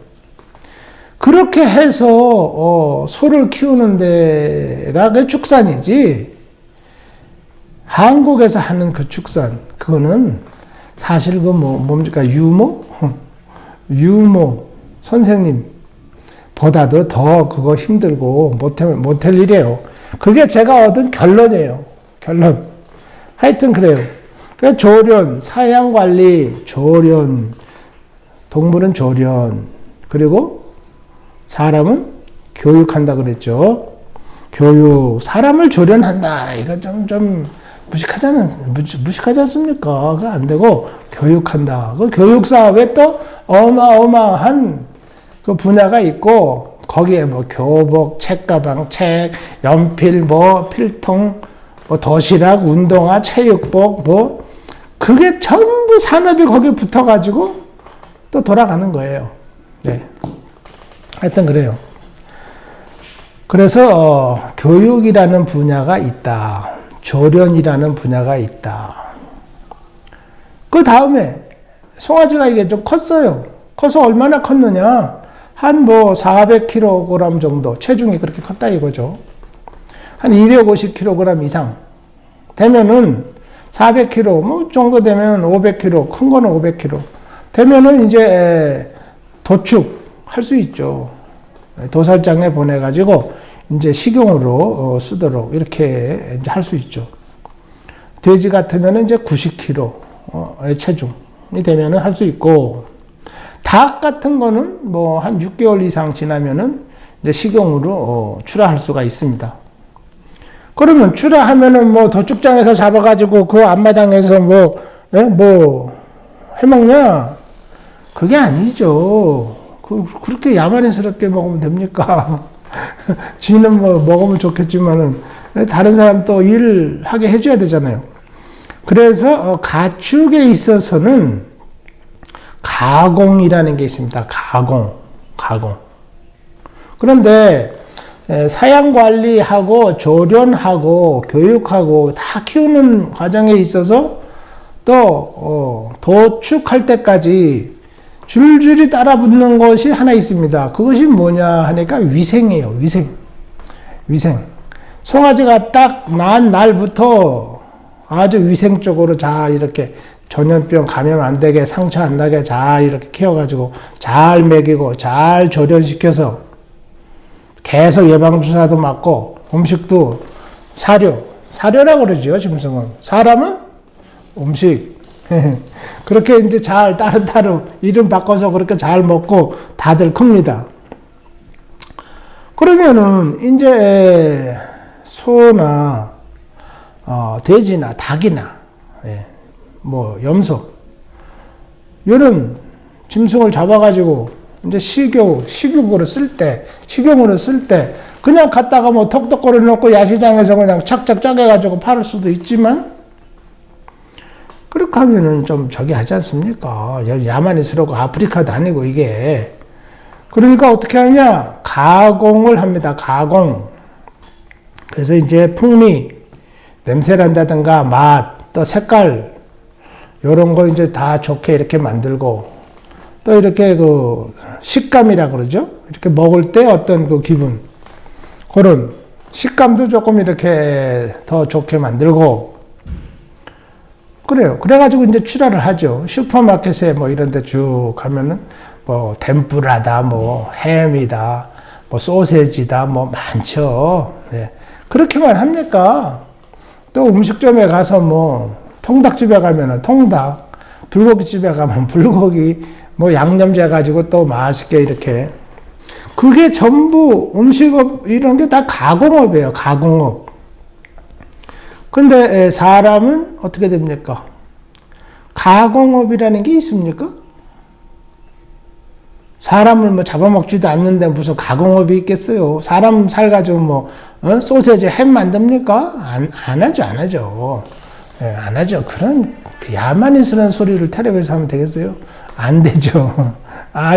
Speaker 1: 그렇게 해서 소를 키우는 데가 그 축산이지 한국에서 하는 그 축산 그거는 사실 그 뭡니까 유모 선생님보다도 더 그거 힘들고 못할 일이에요. 그게 제가 얻은 결론이에요. 결론. 하여튼 그래요. 그러니까 조련, 사양관리, 조련, 동물은 조련, 그리고 사람은 교육한다 그랬죠. 교육, 사람을 조련한다. 이거 좀 무식하지 않습니까? 그거 안 되고, 교육한다. 그 교육 사업에 또 어마어마한 그 분야가 있고, 거기에 뭐 교복, 책가방, 책, 연필, 뭐 필통, 뭐 도시락, 운동화, 체육복, 뭐 그게 전부 산업이 거기에 붙어가지고 또 돌아가는 거예요. 네. 하여튼 그래요. 그래서 교육이라는 분야가 있다. 조련이라는 분야가 있다. 그 다음에 송아지가 이게 좀 컸어요. 커서 얼마나 컸느냐? 한 뭐 400kg 정도 체중이 그렇게 컸다 이거죠. 한 250kg 이상 되면은 400kg 뭐 정도 되면 500kg 큰 거는 500kg 되면은 이제 도축 할 수 있죠. 도살장에 보내가지고 이제 식용으로 쓰도록 이렇게 이제 할 수 있죠. 돼지 같으면 이제 90kg의 체중이 되면은 할 수 있고, 닭 같은 거는 뭐 한 6개월 이상 지나면은 이제 식용으로 출하할 수가 있습니다. 그러면 출하하면은 뭐 도축장에서 잡아가지고 그 앞마당에서 뭐 해먹냐? 그게 아니죠. 그렇게 야만인스럽게 먹으면 됩니까? 지는 뭐 먹으면 좋겠지만은 다른 사람 또 일하게 해줘야 되잖아요. 그래서 가축에 있어서는 가공이라는 게 있습니다. 가공. 그런데 사양 관리하고 조련하고 교육하고 다 키우는 과정에 있어서 또 도축할 때까지 줄줄이 따라 붙는 것이 하나 있습니다. 그것이 뭐냐 하니까 위생이에요. 위생. 송아지가 딱 난 날부터 아주 위생적으로 잘 이렇게 전염병 감염 안 되게, 상처 안 나게 잘 이렇게 키워가지고 잘 먹이고 잘 조련시켜서 계속 예방주사도 맞고 음식도 사료라고 그러죠. 짐승은. 사람은 음식. 그렇게 이제 잘 따로 이름 바꿔서 그렇게 잘 먹고 다들 큽니다. 그러면은 이제 소나 돼지나 닭이나 뭐 염소 이런 짐승을 잡아가지고 이제 식용으로 쓸 때 그냥 갖다가 뭐 턱턱거려 놓고 야시장에서 그냥 착착 짜게가지고 팔을 수도 있지만, 그렇게 하면은 좀 저기 하지 않습니까? 야만인스럽고 아프리카도 아니고 이게. 그러니까 어떻게 하냐? 가공을 합니다. 가공. 그래서 이제 풍미, 냄새난다든가 맛, 또 색깔, 요런 거 이제 다 좋게 이렇게 만들고, 또 이렇게 그 식감이라 그러죠? 이렇게 먹을 때 어떤 그 기분, 그런 식감도 조금 이렇게 더 좋게 만들고, 그래요. 그래가지고 이제 출하를 하죠. 슈퍼마켓에 뭐 이런 데 쭉 가면은 뭐 덴뿌라다, 뭐 햄이다, 뭐 소세지다, 뭐 많죠. 네. 그렇게만 합니까? 또 음식점에 가서 뭐 통닭집에 가면은 통닭, 불고기집에 가면 불고기, 뭐 양념제 가지고 또 맛있게 이렇게. 그게 전부 음식업 이런 게 다 가공업이에요. 가공업. 근데 사람은 어떻게 됩니까? 가공업이라는 게 있습니까? 사람을 뭐 잡아먹지도 않는데 무슨 가공업이 있겠어요? 사람 살 가지고 소세지 햄 만듭니까? 안 하죠. 안 하죠. 그런 야만인스러운 소리를 텔레비에서 하면 되겠어요? 안 되죠.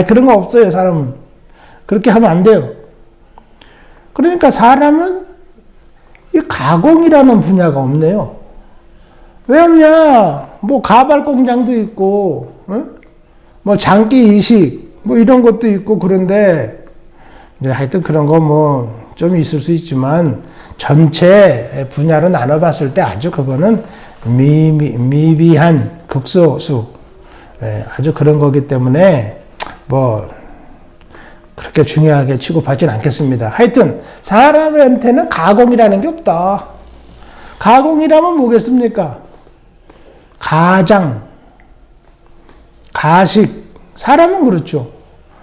Speaker 1: 그런 거 없어요, 사람은. 그렇게 하면 안 돼요. 그러니까 사람은 이 가공이라는 분야가 없네요. 왜 없냐? 뭐 가발 공장도 있고, 뭐 장기 이식, 뭐 이런 것도 있고, 그런데 하여튼 그런 거 뭐 좀 있을 수 있지만 전체 분야로 나눠봤을 때 아주 그거는 미비한 극소수, 아주 그런 거기 때문에 뭐 그렇게 중요하게 취급하진 않겠습니다. 하여튼 사람한테는 가공이라는 게 없다. 가공이라면 뭐겠습니까? 가장, 가식. 사람은 그렇죠.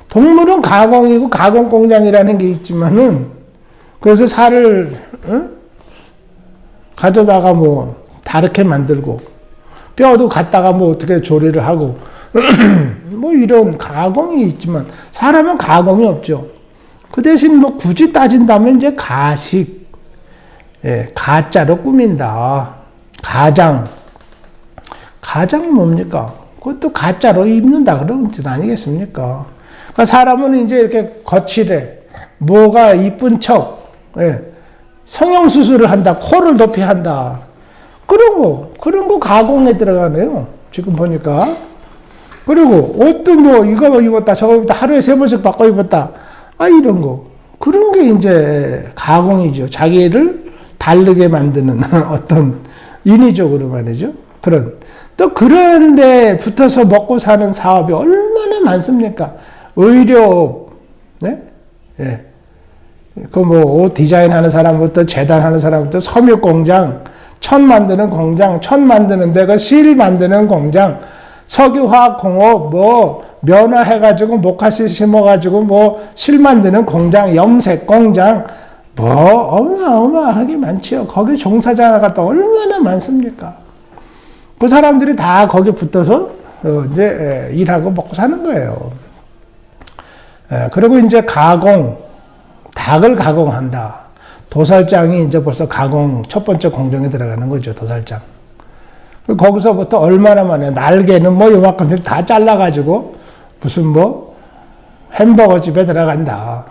Speaker 1: 동물은 가공이고 가공 공장이라는 게 있지만은, 그래서 살을 가져다가 뭐 다르게 만들고, 뼈도 갖다가 뭐 어떻게 조리를 하고 뭐 이런 가공이 있지만 사람은 가공이 없죠. 그 대신 뭐 굳이 따진다면 이제 가식, 가짜로 꾸민다. 가장 뭡니까? 그것도 가짜로 입는다 그런 뜻 아니겠습니까? 그러니까 사람은 이제 이렇게 거칠해, 뭐가 이쁜 척, 성형수술을 한다, 코를 높이 한다, 그런 거 가공에 들어가네요. 지금 보니까. 그리고 옷도 뭐 이거 입었다, 저거 입었다, 하루에 3번씩 바꿔 입었다, 이런 거. 그런 게 이제 가공이죠. 자기를 다르게 만드는 어떤 인위적으로 말이죠. 또 그런데 붙어서 먹고 사는 사업이 얼마나 많습니까? 의료, 그 뭐 옷 디자인 하는 사람부터 재단 하는 사람부터 섬유 공장, 천 만드는 공장, 천 만드는 데가 실 만드는 공장, 석유화학공업, 뭐, 면화해가지고, 목화씨 심어가지고, 뭐, 실 만드는 공장, 염색 공장, 뭐, 어마어마하게 많지요. 거기 종사자가 또 얼마나 많습니까? 그 사람들이 다 거기 붙어서, 이제, 일하고 먹고 사는 거예요. 그리고 이제 가공, 닭을 가공한다. 도살장이 이제 벌써 가공 첫 번째 공정에 들어가는 거죠, 도살장. 거기서부터 얼마나 많아요. 날개는 뭐 요만큼씩 다 잘라가지고 무슨 뭐 햄버거 집에 들어간다.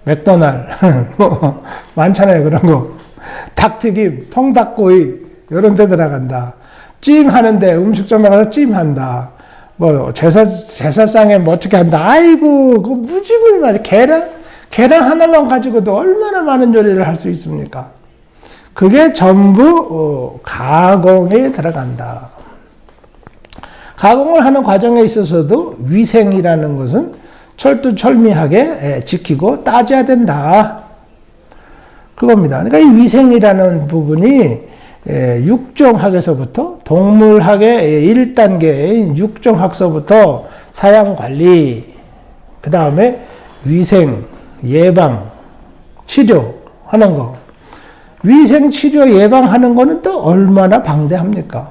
Speaker 1: 맥도날, 뭐 많잖아요, 그런 거. 닭튀김, 통닭구이, 이런 데 들어간다. 찜하는데 음식점에 가서 찜한다. 뭐 제사상에 뭐 어떻게 한다. 아이고, 그 무지물 많이. 계란 하나만 가지고도 얼마나 많은 요리를 할 수 있습니까? 그게 전부 가공에 들어간다. 가공을 하는 과정에 있어서도 위생이라는 것은 철두철미하게 지키고 따져야 된다. 그겁니다. 그러니까 이 위생이라는 부분이 육종학에서부터 동물학의 1단계인 육종학서부터 사양관리, 그 다음에 위생, 예방, 치료하는 거. 위생, 치료, 예방하는 거는 또 얼마나 방대합니까?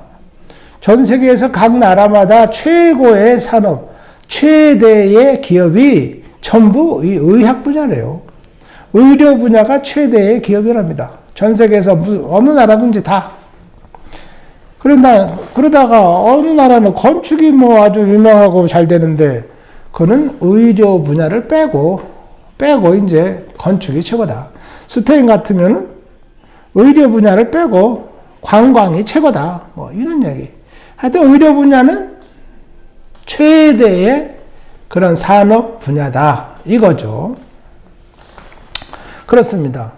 Speaker 1: 전 세계에서 각 나라마다 최고의 산업, 최대의 기업이 전부 이 의학 분야래요. 의료 분야가 최대의 기업이랍니다. 전 세계에서 어느 나라든지 다. 그러다가 어느 나라는 건축이 뭐 아주 유명하고 잘 되는데, 그거는 의료 분야를 빼고 이제 건축이 최고다. 스페인 같으면은 의료 분야를 빼고 관광이 최고다. 뭐 이런 얘기. 하여튼 의료 분야는 최대의 그런 산업 분야다. 이거죠. 그렇습니다.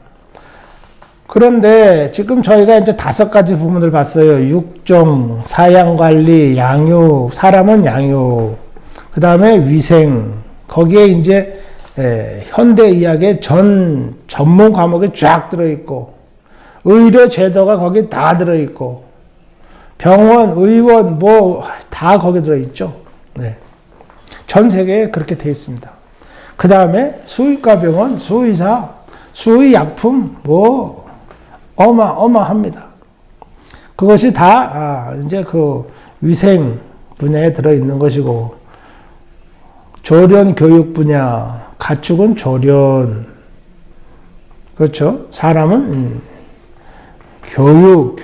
Speaker 1: 그런데 지금 저희가 이제 5가지 부분을 봤어요. 육종, 사양관리, 양육, 사람은 양육, 그 다음에 위생, 거기에 이제 현대 의학의 전문 과목이 쫙 들어있고, 의료 제도가 거기 다 들어있고, 병원, 의원, 뭐, 다 거기 들어있죠. 네. 전 세계에 그렇게 되어 있습니다. 그 다음에 수의과 병원, 수의사, 수의약품, 뭐, 어마어마합니다. 그것이 다, 이제 그 위생 분야에 들어있는 것이고, 조련 교육 분야, 가축은 조련, 그렇죠? 사람은 교육.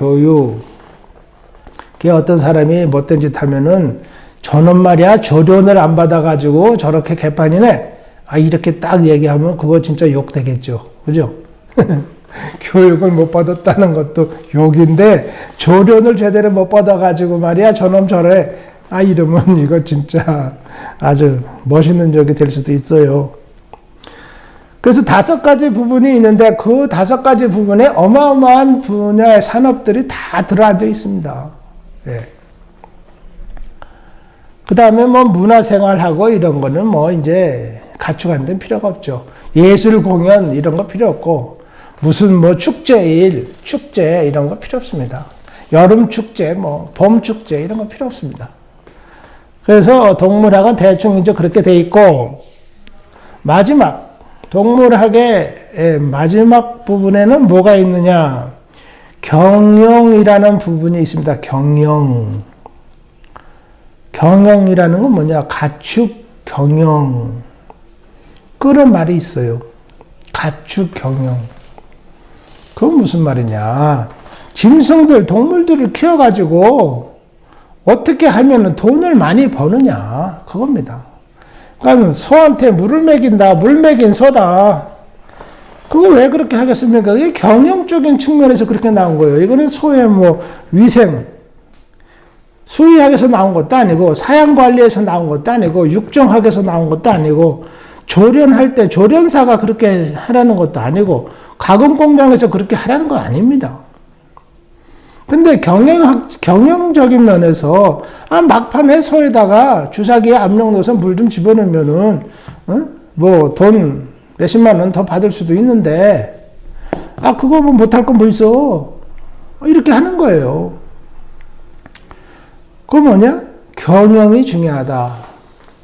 Speaker 1: 그게 어떤 사람이 못된 짓 하면은, 저놈 말이야, 조련을 안 받아가지고 저렇게 개판이네. 이렇게 딱 얘기하면 그거 진짜 욕 되겠죠. 그죠? 교육을 못 받았다는 것도 욕인데, 조련을 제대로 못 받아가지고 말이야, 저놈 저래. 이러면 이거 진짜 아주 멋있는 욕이 될 수도 있어요. 그래서 5가지 부분이 있는데, 그 5가지 부분에 어마어마한 분야의 산업들이 다 들어앉아 있습니다. 예. 그 다음에 뭐 문화생활하고 이런 거는 뭐 이제 갖추는 데는 필요가 없죠. 예술 공연 이런 거 필요 없고, 무슨 뭐 축제 이런 거 필요 없습니다. 여름 축제, 뭐 봄 축제 이런 거 필요 없습니다. 그래서 동물학은 대충 이제 그렇게 돼 있고, 동물학의 마지막 부분에는 뭐가 있느냐? 경영이라는 부분이 있습니다. 경영이라는 건 뭐냐? 가축 경영. 그런 말이 있어요. 가축 경영. 그건 무슨 말이냐? 짐승들, 동물들을 키워가지고 어떻게 하면 돈을 많이 버느냐? 그겁니다. 그러니까 소한테 물을 먹인다. 물 먹인 소다. 그거 왜 그렇게 하겠습니까? 이게 경영적인 측면에서 그렇게 나온 거예요. 이거는 소의 뭐 위생, 수의학에서 나온 것도 아니고, 사양관리에서 나온 것도 아니고, 육종학에서 나온 것도 아니고, 조련할 때 조련사가 그렇게 하라는 것도 아니고, 가공공장에서 그렇게 하라는 건 아닙니다. 근데 경영적인 면에서, 막판에 소에다가 주사기에 압력 넣어서 물 좀 집어넣으면은, 뭐 돈 몇십만 원 더 받을 수도 있는데, 그거 뭐 못할 건 뭐 있어? 이렇게 하는 거예요. 그 뭐냐? 경영이 중요하다.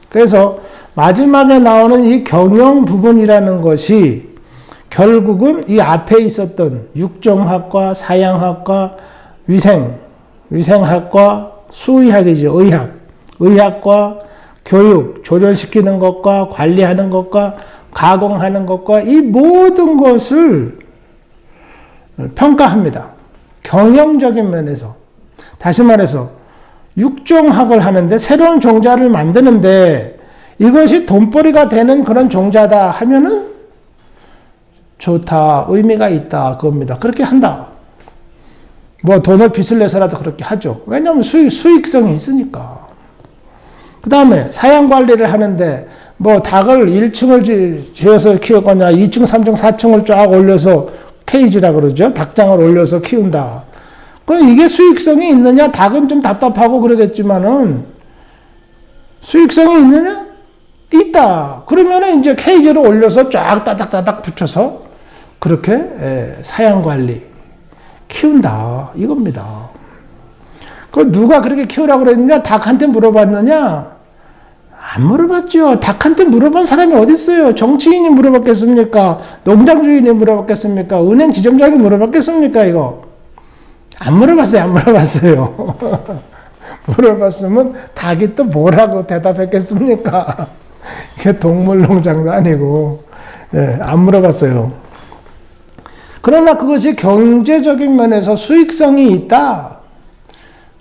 Speaker 1: 그래서 마지막에 나오는 이 경영 부분이라는 것이 결국은 이 앞에 있었던 육종학과 사양학과 위생학과 수의학이죠. 의학과 교육, 조절시키는 것과 관리하는 것과 가공하는 것과 이 모든 것을 평가합니다. 경영적인 면에서. 다시 말해서 육종학을 하는데 새로운 종자를 만드는데 이것이 돈벌이가 되는 그런 종자다 하면은 좋다, 의미가 있다, 그겁니다. 그렇게 한다. 뭐 돈을 빚을 내서라도 그렇게 하죠. 왜냐하면 수익성이 있으니까. 그 다음에 사양 관리를 하는데 뭐 닭을 1층을 지어서 키우거나 2층, 3층, 4층을 쫙 올려서 케이지라 그러죠. 닭장을 올려서 키운다. 그럼 이게 수익성이 있느냐? 닭은 좀 답답하고 그러겠지만은 수익성이 있느냐? 있다. 그러면은 이제 케이지를 올려서 쫙 따닥따닥 붙여서 그렇게 사양 관리 키운다. 이겁니다. 그 누가 그렇게 키우라고 그랬느냐? 닭한테 물어봤느냐? 안 물어봤죠. 닭한테 물어본 사람이 어디 있어요? 정치인이 물어봤겠습니까? 농장 주인이 물어봤겠습니까? 은행 지점장이 물어봤겠습니까? 이거 안 물어봤어요. 안 물어봤어요. 물어봤으면 닭이 또 뭐라고 대답했겠습니까? 이게 동물 농장도 아니고 안 물어봤어요. 그러나 그것이 경제적인 면에서 수익성이 있다.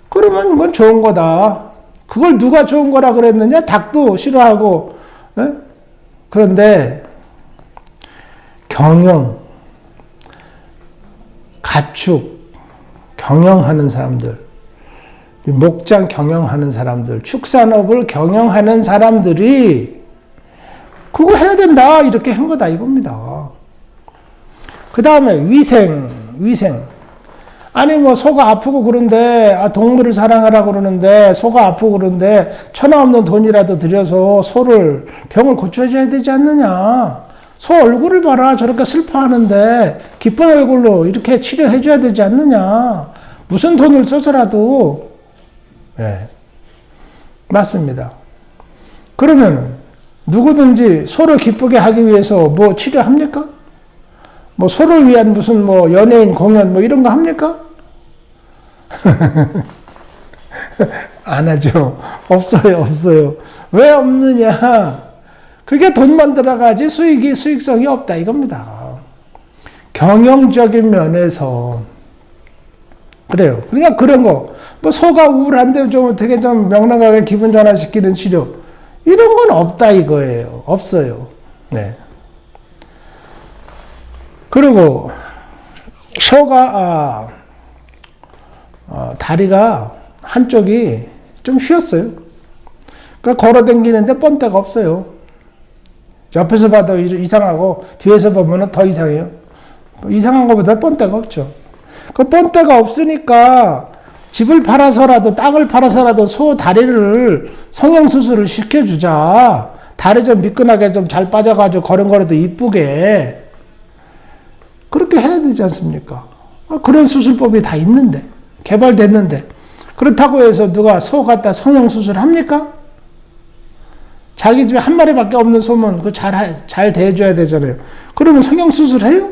Speaker 1: 그러면 그건 좋은 거다. 그걸 누가 좋은 거라 그랬느냐? 닭도 싫어하고. 그런데 경영, 가축 경영하는 사람들, 목장 경영하는 사람들, 축산업을 경영하는 사람들이 그거 해야 된다 이렇게 한 거다 이겁니다. 그 다음에 위생. 아니 뭐 소가 아프고 그런데 동물을 사랑하라고 그러는데 소가 아프고 그런데 천하 없는 돈이라도 들여서 소를 병을 고쳐줘야 되지 않느냐. 소 얼굴을 봐라. 저렇게 슬퍼하는데 기쁜 얼굴로 이렇게 치료해줘야 되지 않느냐. 무슨 돈을 써서라도. 맞습니다. 그러면 누구든지 소를 기쁘게 하기 위해서 뭐 치료합니까? 뭐 소를 위한 무슨 뭐 연예인 공연 뭐 이런 거 합니까? 안 하죠. 없어요. 왜 없느냐? 그게 돈만 들어가지 수익성이 없다 이겁니다. 경영적인 면에서 그래요. 그러니까 그런 거, 뭐 소가 우울한데 좀 되게 좀 명랑하게 기분 전환시키는 치료 이런 건 없다 이거예요. 없어요. 네. 그리고 소가 다리가 한쪽이 좀 휘었어요. 그러니까 걸어 다니는데 뻔데가 없어요. 옆에서 봐도 이상하고 뒤에서 보면 더 이상해요. 이상한 것보다 뻔데가 없죠. 그 뻔데가 없으니까 집을 팔아서라도 땅을 팔아서라도 소 다리를 성형수술을 시켜주자. 다리 좀 미끈하게 좀 잘 빠져가지고 걸음걸이도 이쁘게 그렇게 해야 되지 않습니까? 그런 수술법이 다 있는데 개발됐는데 그렇다고 해서 누가 소 갖다 성형수술 합니까? 자기 집에 한 마리밖에 없는 소면 그 잘 대해줘야 되잖아요. 그러면 성형수술 해요?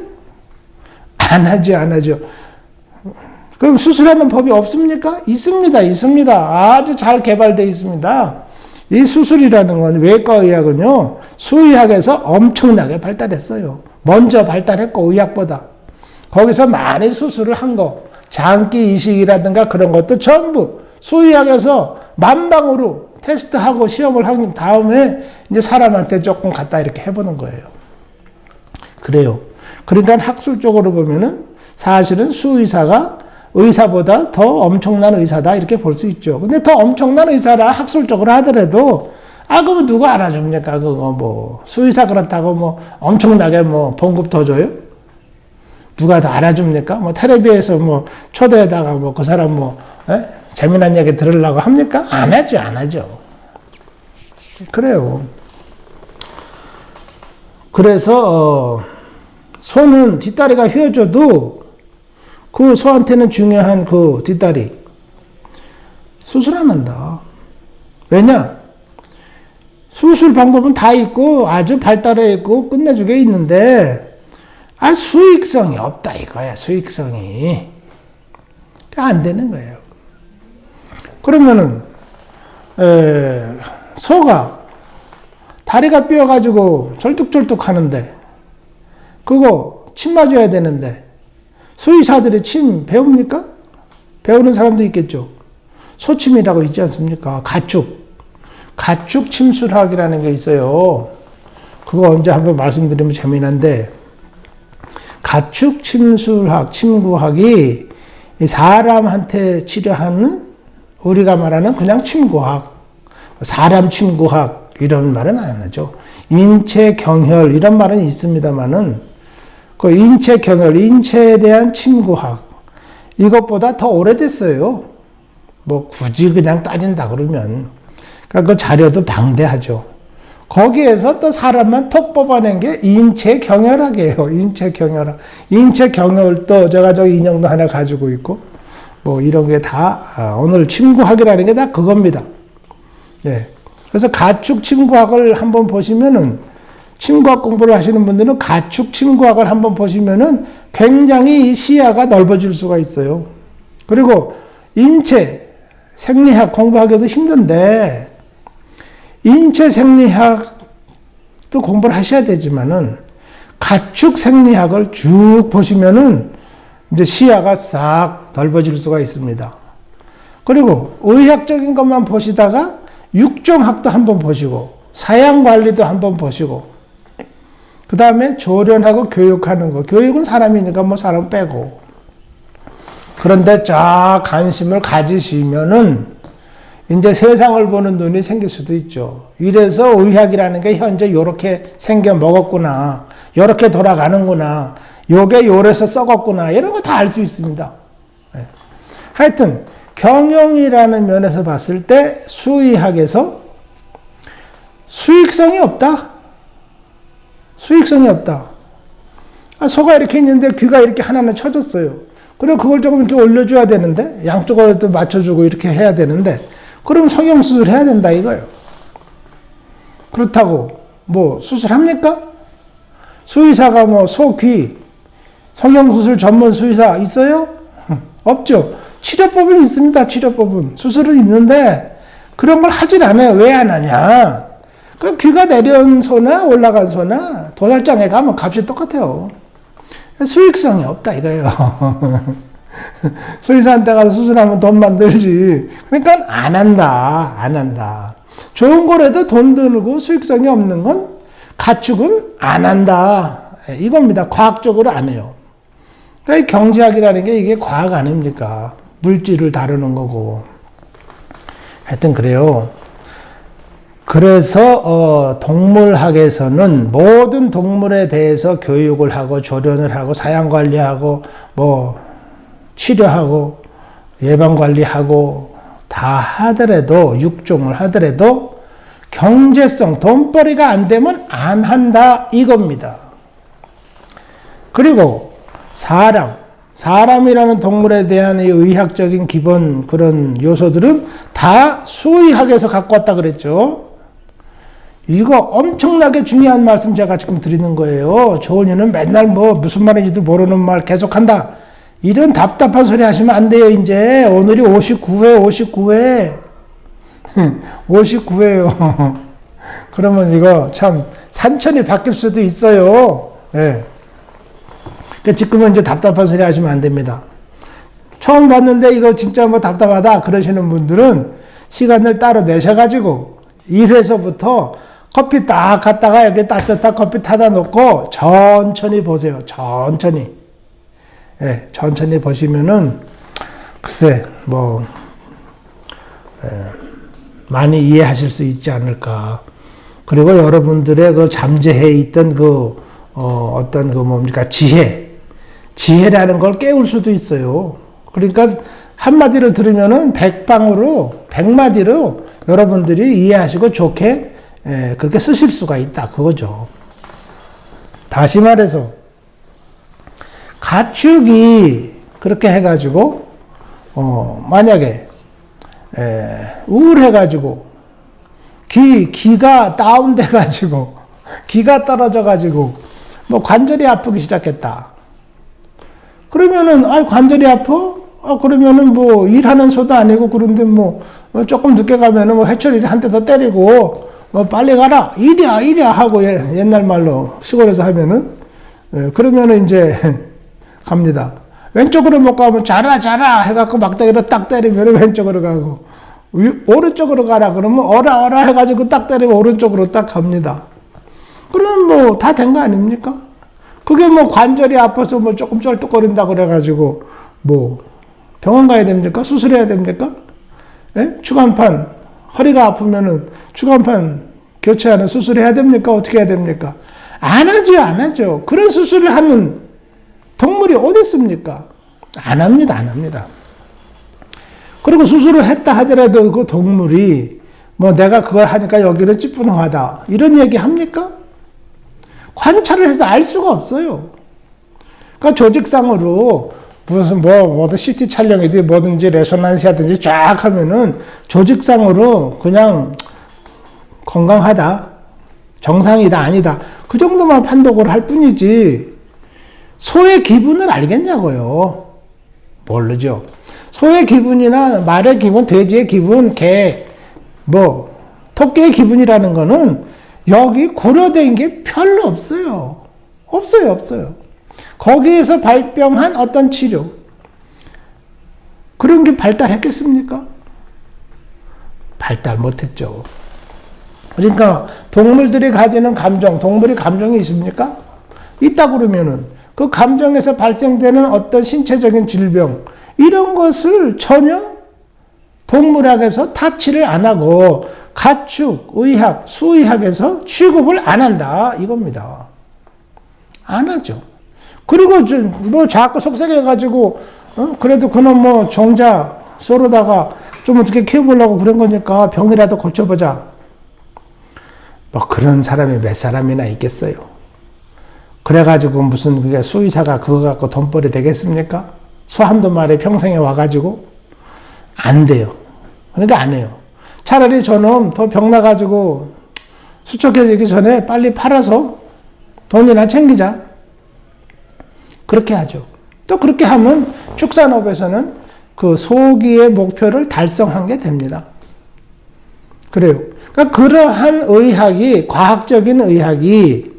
Speaker 1: 안 하죠. 그럼 수술하는 법이 없습니까? 있습니다. 아주 잘 개발되어 있습니다. 이 수술이라는 건 외과의학은요, 수의학에서 엄청나게 발달했어요. 먼저 발달했고, 의학보다. 거기서 많이 수술을 한 거, 장기 이식이라든가 그런 것도 전부 수의학에서 만방으로 테스트하고 시험을 한 다음에 이제 사람한테 조금 갖다 이렇게 해보는 거예요. 그래요. 그러니까 학술적으로 보면은 사실은 수의사가 의사보다 더 엄청난 의사다 이렇게 볼 수 있죠. 근데 더 엄청난 의사라 학술적으로 하더라도 그러면 누가 알아줍니까? 그거 뭐 수의사 그렇다고 뭐 엄청나게 뭐 봉급 더 줘요? 누가 더 알아줍니까? 뭐 텔레비에서 뭐 초대에다가 뭐 그 사람 뭐 재미난 얘기 들으려고 합니까? 안 하죠. 그래요. 그래서 소는 뒷다리가 휘어져도 그 소한테는 중요한 그 뒷다리 수술 안 한다. 왜냐? 수술 방법은 다 있고 아주 발달해 있고 끝내주게 있는데 수익성이 없다 이거야. 수익성이 안 되는 거예요. 그러면은 소가 다리가 삐어가지고 절뚝절뚝 하는데 그거 침 맞아야 되는데 수의사들이 침 배웁니까? 배우는 사람도 있겠죠. 소침이라고 있지 않습니까? 가축 침술학이라는 게 있어요. 그거 언제 한번 말씀드리면 재미난데 가축 침술학, 침구학이 사람한테 치료하는 우리가 말하는 그냥 침구학, 사람 침구학 이런 말은 안 하죠. 인체 경혈 이런 말은 있습니다만은 그 인체 경혈, 인체에 대한 침구학 이것보다 더 오래됐어요. 뭐 굳이 그냥 따진다 그러면 그러니까 그 자료도 방대하죠. 거기에서 또 사람만 톡 뽑아낸 게 인체 경혈학이에요. 인체 경혈학. 인체 경혈도 제가 저 인형도 하나 가지고 있고 뭐 이런 게 다 오늘 침구학이라는 게 다 그겁니다. 예. 그래서 가축 침구학을 한번 보시면은 침구학 공부를 하시는 분들은 가축 침구학을 한번 보시면은 굉장히 시야가 넓어질 수가 있어요. 그리고 인체 생리학 공부하기도 힘든데 인체 생리학도 공부를 하셔야 되지만은 가축 생리학을 쭉 보시면은 이제 시야가 싹 넓어질 수가 있습니다. 그리고 의학적인 것만 보시다가 육종학도 한번 보시고 사양 관리도 한번 보시고 그 다음에 조련하고 교육하는 거. 교육은 사람이니까 뭐 사람 빼고. 그런데 쫙 관심을 가지시면은 이제 세상을 보는 눈이 생길 수도 있죠. 이래서 의학이라는 게 현재 요렇게 생겨 먹었구나. 요렇게 돌아가는구나. 요게 요래서 썩었구나. 이런 거 다 알 수 있습니다. 하여튼 경영이라는 면에서 봤을 때 수의학에서 수익성이 없다. 수익성이 없다. 소가 이렇게 있는데 귀가 이렇게 하나는 쳐졌어요. 그리고 그걸 조금 이렇게 올려줘야 되는데 양쪽을 또 맞춰주고 이렇게 해야 되는데 그럼 성형수술 해야 된다 이거예요. 그렇다고 뭐 수술합니까? 수의사가 뭐 소귀 성형수술 전문 수의사 있어요? 없죠. 치료법은 있습니다. 치료법은. 수술은 있는데 그런 걸 하질 않아요. 왜 안 하냐? 그 귀가 내려온 소나 올라간 소나 도살장에 가면 값이 똑같아요. 수익성이 없다 이거예요. 수의사한테 가서 수술하면 돈 만들지. 그러니까 안 한다. 좋은 거라도 돈 들고 수익성이 없는 건 가축은 안 한다. 이겁니다. 과학적으로 안 해요. 그러니까 경제학이라는 게 이게 과학 아닙니까? 물질을 다루는 거고. 하여튼 그래요. 그래서 동물학에서는 모든 동물에 대해서 교육을 하고 조련을 하고 사양관리하고 뭐 치료하고 예방관리하고 다 하더라도 육종을 하더라도 경제성, 돈벌이가 안 되면 안 한다 이겁니다. 그리고 사람이라는 동물에 대한 이 의학적인 기본 그런 요소들은 다 수의학에서 갖고 왔다 그랬죠. 이거 엄청나게 중요한 말씀 제가 지금 드리는 거예요. 조은이는 맨날 뭐 무슨 말인지도 모르는 말 계속한다. 이런 답답한 소리 하시면 안 돼요, 이제. 오늘이 59회. 59회요. 그러면 이거 참 산천이 바뀔 수도 있어요. 예. 그러니까 지금은 이제 답답한 소리 하시면 안 됩니다. 처음 봤는데 이거 진짜 뭐 답답하다 그러시는 분들은 시간을 따로 내셔가지고 1회서부터 커피 딱 갖다가 여기 따뜻한 커피 타다 놓고 천천히 보세요. 천천히. 예, 천천히 보시면은 글쎄 뭐 많이 이해하실 수 있지 않을까. 그리고 여러분들의 그 잠재해 있던 그 어떤 그 뭡니까 지혜라는 걸 깨울 수도 있어요. 그러니까 한마디를 들으면은 백마디로 여러분들이 이해하시고 좋게 그렇게 쓰실 수가 있다 그거죠. 다시 말해서 가축이 그렇게 해가지고 만약에 우울해가지고 기가 다운돼가지고 기가 떨어져가지고 뭐 관절이 아프기 시작했다. 그러면은 관절이 아파? 그러면은 뭐 일하는 소도 아니고 그런데 뭐 조금 늦게 가면은 뭐 회초리를 한 대 더 때리고 뭐 빨리 가라 이리야 하고 옛날 말로 시골에서 하면은 그러면은 이제 갑니다. 왼쪽으로 못 가면 자라 해갖고 막대기로 딱 때리면 왼쪽으로 가고 오른쪽으로 가라 그러면 어라 해가지고 딱 때리면 오른쪽으로 딱 갑니다. 그러면 뭐 다 된 거 아닙니까? 그게 뭐 관절이 아파서 뭐 조금 쩔뚝거린다 그래가지고 뭐 병원 가야 됩니까? 수술해야 됩니까? 추간판 허리가 아프면은 추간판 교체하는 수술해야 됩니까? 어떻게 해야 됩니까? 안 하죠. 그런 수술을 하는 동물이 어디 있습니까? 안 합니다. 그리고 수술을 했다 하더라도 그 동물이 뭐 내가 그걸 하니까 여기는 찌뿌둥하다 이런 얘기 합니까? 관찰을 해서 알 수가 없어요. 그러니까 조직상으로 무슨 뭐든 CT 촬영이든 뭐든지 레소난스 하든지 쫙 하면은 조직상으로 그냥 건강하다, 정상이다, 아니다. 그 정도만 판독을 할 뿐이지 소의 기분을 알겠냐고요. 모르죠. 소의 기분이나 말의 기분, 돼지의 기분, 개, 토끼의 기분이라는 거는 여기 고려된 게 별로 없어요. 없어요. 거기에서 발병한 어떤 치료, 그런 게 발달했겠습니까? 발달 못했죠. 그러니까 동물들이 가지는 감정, 동물이 감정이 있습니까? 있다 그러면은 그 감정에서 발생되는 어떤 신체적인 질병, 이런 것을 전혀 동물학에서 타치를 안 하고 가축, 의학, 수의학에서 취급을 안 한다 이겁니다. 안 하죠. 그리고 뭐 자꾸 속삭여가지고 그래도 그놈 뭐 종자 쏘로다가 좀 어떻게 키워보려고 그런 거니까 병이라도 고쳐보자. 뭐 그런 사람이 몇 사람이나 있겠어요. 그래가지고 무슨 그게 수의사가 그거 갖고 돈벌이 되겠습니까? 소 한두 마리 평생에 와가지고 안 돼요. 그러니까 안 해요. 차라리 저놈 더 병 나가지고 수척해지기 전에 빨리 팔아서 돈이나 챙기자. 그렇게 하죠. 또 그렇게 하면 축산업에서는 그 소기의 목표를 달성한 게 됩니다. 그래요. 그러니까 그러한 의학이, 과학적인 의학이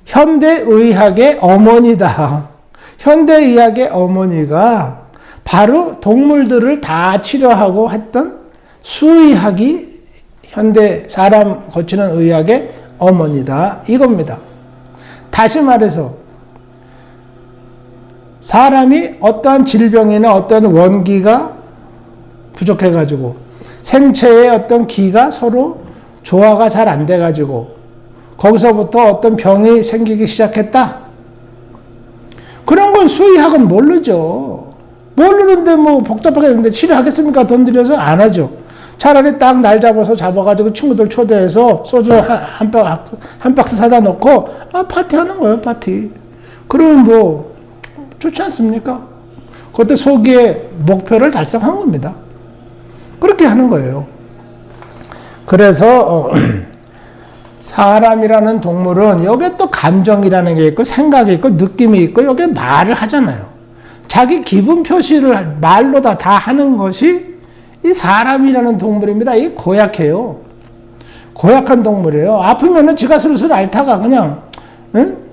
Speaker 1: 현대의학의 어머니다. 현대의학의 어머니가 바로 동물들을 다 치료하고 했던 수의학이 현대 사람 고치는 의학의 어머니다. 이겁니다. 다시 말해서 사람이 어떠한 질병이나 어떤 원기가 부족해가지고 생체의 어떤 기가 서로 조화가 잘 안 돼가지고 거기서부터 어떤 병이 생기기 시작했다. 그런 건 수의학은 모르죠. 모르는데 뭐 복잡하게 했는데 치료하겠습니까? 돈 들여서 안 하죠. 차라리 딱 날 잡아가지고 친구들 초대해서 소주 한 박스 사다 놓고 파티하는 거예요. 파티. 그러면 뭐 좋지 않습니까? 그때 소기의 목표를 달성한 겁니다. 그렇게 하는 거예요. 그래서 사람이라는 동물은 여기에 또 감정이라는 게 있고 생각이 있고 느낌이 있고 여기에 말을 하잖아요. 자기 기분 표시를 말로 다 하는 것이 이 사람이라는 동물입니다. 이게 고약해요. 고약한 동물이에요. 아프면은 지가 슬슬 앓다가 그냥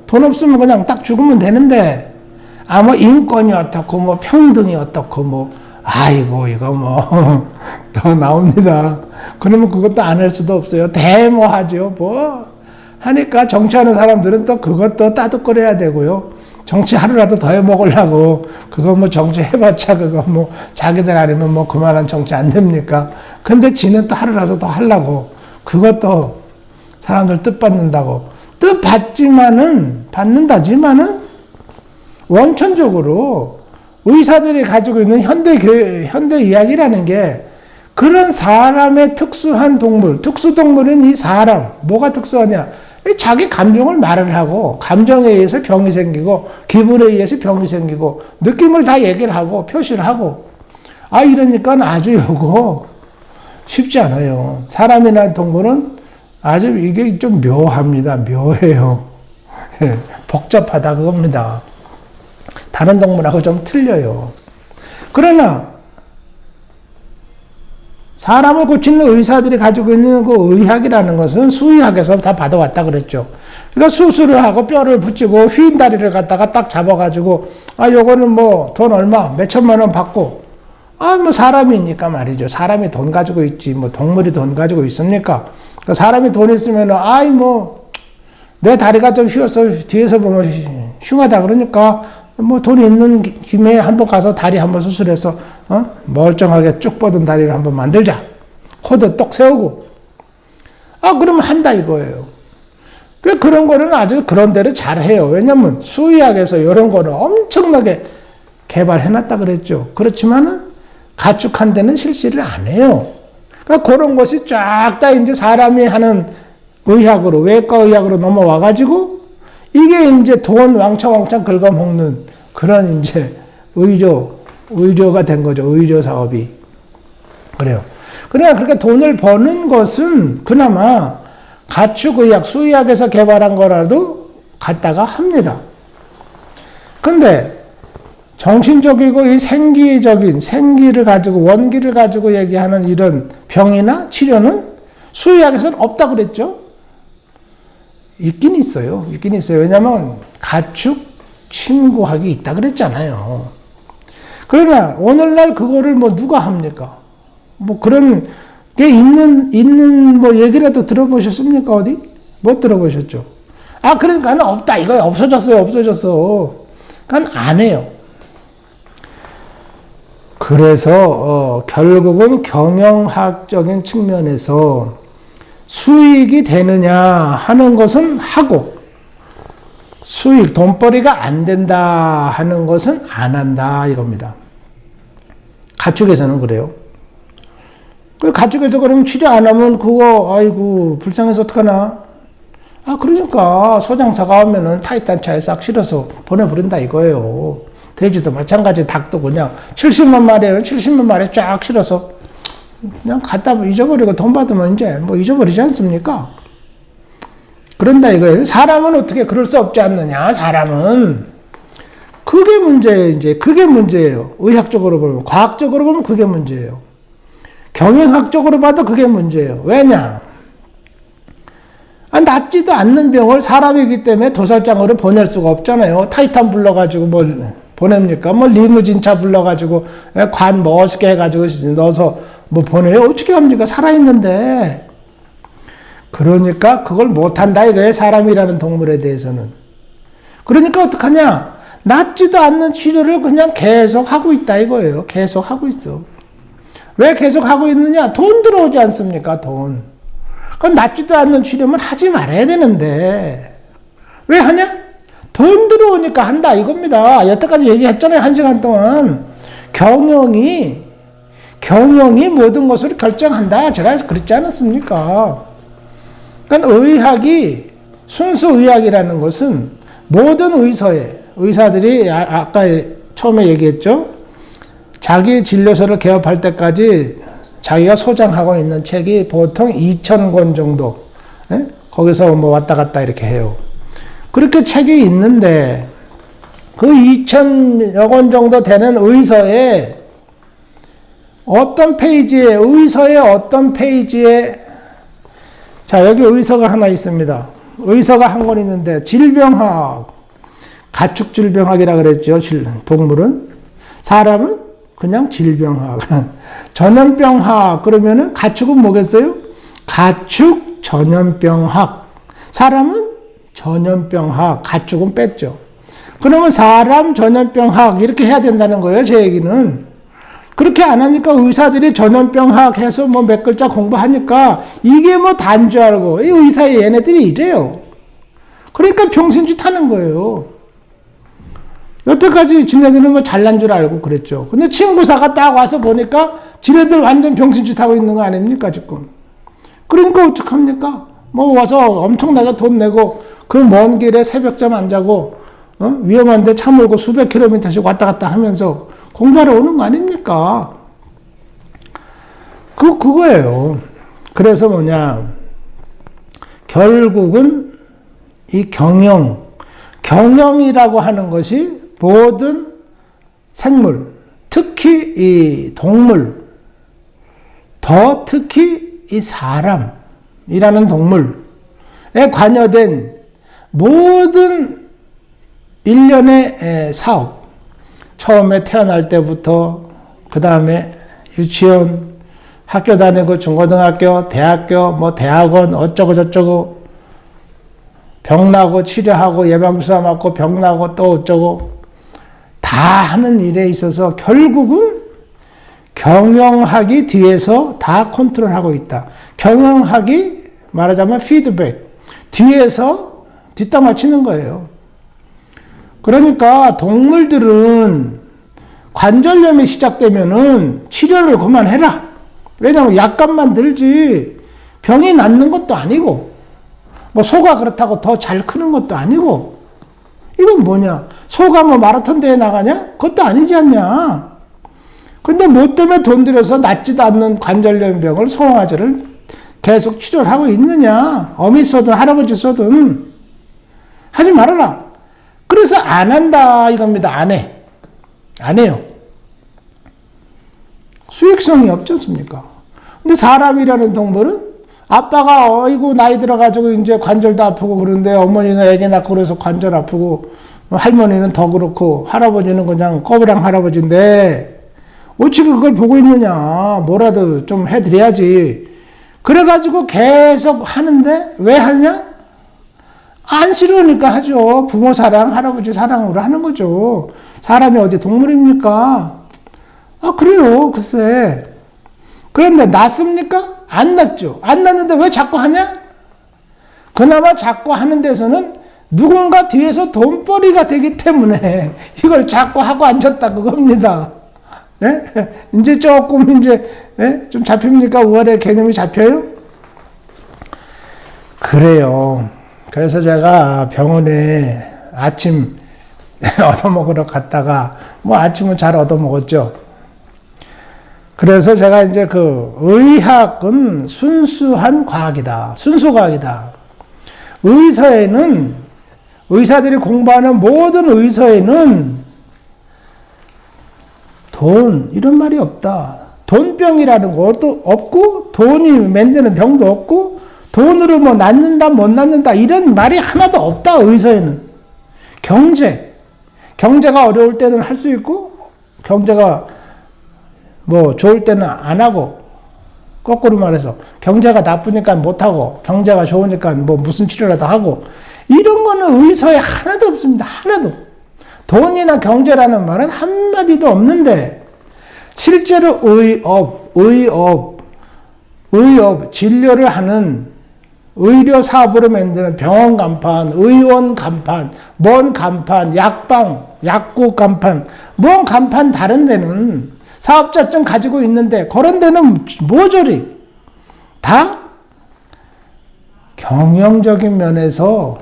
Speaker 1: 돈 없으면 그냥 딱 죽으면 되는데 뭐 인권이 어떻고 뭐 평등이 어떻고 아이고 이거 더 나옵니다. 그러면 그것도 안 할 수도 없어요. 데모하죠. 하니까 정치하는 사람들은 또 그것도 따뜻거려야 되고요. 정치 하루라도 더 해먹으려고 그거 정치 해봤자 그거 자기들 아니면 그만한 정치 안 됩니까? 근데 지는 또 하루라도 더 하려고 그것도 사람들 뜻 받는다고 뜻 받는다지만은 원천적으로 의사들이 가지고 있는 현대 이야기라는 게 그런 사람의 특수한 동물, 특수동물인 이 사람, 뭐가 특수하냐? 자기 감정을 말을 하고, 감정에 의해서 병이 생기고, 기분에 의해서 병이 생기고, 느낌을 다 얘기를 하고, 표시를 하고. 이러니까 아주 요거 쉽지 않아요. 사람이나 동물은 아주 이게 좀 묘합니다. 묘해요. 복잡하다 그겁니다. 다른 동물하고 좀 틀려요. 그러나 사람을 고치는 의사들이 가지고 있는 그 의학이라는 것은 수의학에서 다 받아왔다 그랬죠. 그러니까 수술을 하고 뼈를 붙이고 휘인 다리를 갖다가 딱 잡아가지고 요거는 뭐 돈 얼마 몇천만 원 받고 뭐 사람이니까 말이죠. 사람이 돈 가지고 있지 뭐 동물이 돈 가지고 있습니까? 그러니까 사람이 돈 있으면은 뭐 내 다리가 좀 휘어서 뒤에서 보면 흉하다 그러니까 뭐 돈이 있는 김에 한번 가서 다리 한번 수술해서 멀쩡하게 쭉 뻗은 다리를 한번 만들자. 코도 똑 세우고. 그러면 한다 이거예요. 그런 거는 아주 그런 대로 잘해요. 왜냐면 수의학에서 이런 거는 엄청나게 개발해놨다 그랬죠. 그렇지만은 가축한 데는 실시를 안 해요. 그러니까 그런 것이 쫙 다 이제 사람이 하는 의학으로, 외과 의학으로 넘어와가지고 이게 이제 돈 왕창 긁어먹는 그런 이제 의료가 된 거죠. 의료 사업이. 그래요. 그러니까 그렇게 돈을 버는 것은 그나마 가축의학, 수의학에서 개발한 거라도 갖다가 합니다. 근데 정신적이고 이 생기적인 생기를 가지고 원기를 가지고 얘기하는 이런 병이나 치료는 수의학에서는 없다 그랬죠. 있긴 있어요. 왜냐면 가축 침구학이 있다 그랬잖아요. 그러나 오늘날 그거를 뭐 누가 합니까? 뭐 그런 게 있는 뭐 얘기라도 들어보셨습니까? 어디? 못 들어보셨죠? 그러니까 없다. 이거 없어졌어. 그러니까 안 해요. 그래서 결국은 경영학적인 측면에서 수익이 되느냐 하는 것은 하고 수익, 돈벌이가 안 된다 하는 것은 안 한다 이겁니다. 가축에서는 그래요. 가축에서 그러면 치료 안 하면 그거 아이고 불쌍해서 어떡하나. 그러니까 소장사가 오면은 타이탄 차에 싹 실어서 보내버린다 이거예요. 돼지도 마찬가지, 닭도 그냥 70만 마리예요. 70만 마리 쫙 실어서 그냥 갖다 잊어버리고 돈 받으면 이제 뭐 잊어버리지 않습니까? 그런다 이거예요. 사람은 어떻게 그럴 수 없지 않느냐, 사람은. 그게 문제예요. 의학적으로 보면, 과학적으로 보면 그게 문제예요. 경영학적으로 봐도 그게 문제예요. 왜냐? 낫지도 않는 병을 사람이기 때문에 도살장으로 보낼 수가 없잖아요. 타이탄 불러가지고 뭘 보냅니까? 뭐 리무진 차 불러가지고 관 멋있게 해가지고 넣어서 뭐 보내요? 어떻게 합니까? 살아있는데. 그러니까 그걸 못한다 이거예요. 사람이라는 동물에 대해서는. 그러니까 어떡하냐? 낫지도 않는 치료를 그냥 계속 하고 있다 이거예요. 계속 하고 있어. 왜 계속 하고 있느냐? 돈 들어오지 않습니까? 돈. 그럼 낫지도 않는 치료면 하지 말아야 되는데. 왜 하냐? 돈 들어오니까 한다 이겁니다. 여태까지 얘기했잖아요. 1시간 동안. 경영이 모든 것을 결정한다. 제가 그랬지 않았습니까? 그러니까 의학이, 순수 의학이라는 것은 모든 의사들이 아까 처음에 얘기했죠. 자기 진료소를 개업할 때까지 자기가 소장하고 있는 책이 보통 2,000권 정도. 거기서 뭐 왔다 갔다 이렇게 해요. 그렇게 책이 있는데 그 2,000여 권 정도 되는 의서의 어떤 페이지에 자, 여기 의서가 하나 있습니다. 의서가 한 권 있는데 질병학, 가축질병학이라 그랬죠. 동물은. 사람은 그냥 질병학. 전염병학 그러면은 가축은 뭐겠어요? 가축 전염병학. 사람은 전염병학, 가축은 뺐죠. 그러면 사람 전염병학 이렇게 해야 된다는 거예요. 제 얘기는. 그렇게 안 하니까 의사들이 전염병학 해서 뭐 몇 글자 공부하니까 이게 뭐 단 줄 알고 이 의사의 얘네들이 이래요. 그러니까 병신짓 하는 거예요. 여태까지 지네들은 뭐 잘난 줄 알고 그랬죠. 근데 친구사가 딱 와서 보니까 지네들 완전 병신짓 하고 있는 거 아닙니까 지금. 그러니까 어떡합니까? 뭐 와서 엄청나게 돈 내고 그 먼 길에 새벽잠 안 자고 위험한데 차 몰고 수백 킬로미터씩 왔다 갔다 하면서 공부하러 오는 거 아닙니까? 그거예요. 그래서 뭐냐, 결국은 이 경영이라고 하는 것이 모든 생물, 특히 이 동물, 더 특히 이 사람이라는 동물에 관여된 모든 일련의 사업, 처음에 태어날 때부터 그 다음에 유치원, 학교 다니고 중고등학교, 대학교, 뭐 대학원 어쩌고 저쩌고, 병 나고 치료하고 예방주사 맞고 병 나고 또 어쩌고 다 하는 일에 있어서 결국은 경영학이 뒤에서 다 컨트롤하고 있다. 경영학이 말하자면 피드백, 뒤에서 뒷담 맞히는 거예요. 그러니까 동물들은 관절염이 시작되면은 치료를 그만해라. 왜냐하면 약값만 들지 병이 낫는 것도 아니고, 뭐 소가 그렇다고 더 잘 크는 것도 아니고, 이건 뭐냐? 소가 뭐 마라톤 대회 나가냐? 그것도 아니지 않냐? 근데 뭐 때문에 돈 들여서 낫지도 않는 관절염병을 소화제를 계속 치료를 하고 있느냐? 어미 쏘든 할아버지 쏘든 하지 말아라. 그래서 안 한다 이겁니다. 안 해. 안 해요. 수익성이 없지 않습니까? 근데 사람이라는 동물은 아빠가 어이구 나이 들어가지고 이제 관절도 아프고 그런데 어머니는 애기 낳고 그래서 관절 아프고 할머니는 더 그렇고 할아버지는 그냥 꼬부랑 할아버지인데 어찌 그걸 보고 있느냐. 뭐라도 좀 해드려야지. 그래가지고 계속 하는데 왜 하냐? 안 싫으니까 하죠. 부모 사랑, 할아버지 사랑으로 하는 거죠. 사람이 어디 동물입니까? 아, 그래요. 글쎄. 그런데 낫습니까? 안 낫죠. 안 낫는데 왜 자꾸 하냐? 그나마 자꾸 하는 데서는 누군가 뒤에서 돈벌이가 되기 때문에 이걸 자꾸 하고 앉았다 그겁니다. 예? 이제 조금 예? 좀 잡힙니까? 5월에 개념이 잡혀요? 그래요. 그래서 제가 병원에 아침 얻어먹으러 갔다가 뭐 아침은 잘 얻어먹었죠. 그래서 제가 이제 그 의학은 순수한 과학이다. 순수과학이다. 의사들이 공부하는 모든 의서에는 돈 이런 말이 없다. 돈병이라는 것도 없고 돈이 만드는 병도 없고 돈으로 뭐 낫는다 못 낫는다 이런 말이 하나도 없다. 의서에는. 경제가 어려울 때는 할 수 있고 경제가 뭐 좋을 때는 안 하고, 거꾸로 말해서 경제가 나쁘니까 못하고 경제가 좋으니까 뭐 무슨 치료라도 하고, 이런 거는 의서에 하나도 없습니다. 하나도. 돈이나 경제라는 말은 한마디도 없는데 실제로 의업 진료를 하는 의료 사업으로 만드는 병원 간판, 의원 간판, 뭔 간판, 약방, 약국 간판, 뭔 간판 다른 데는 사업자증 가지고 있는데 그런 데는 모조리 다 경영적인 면에서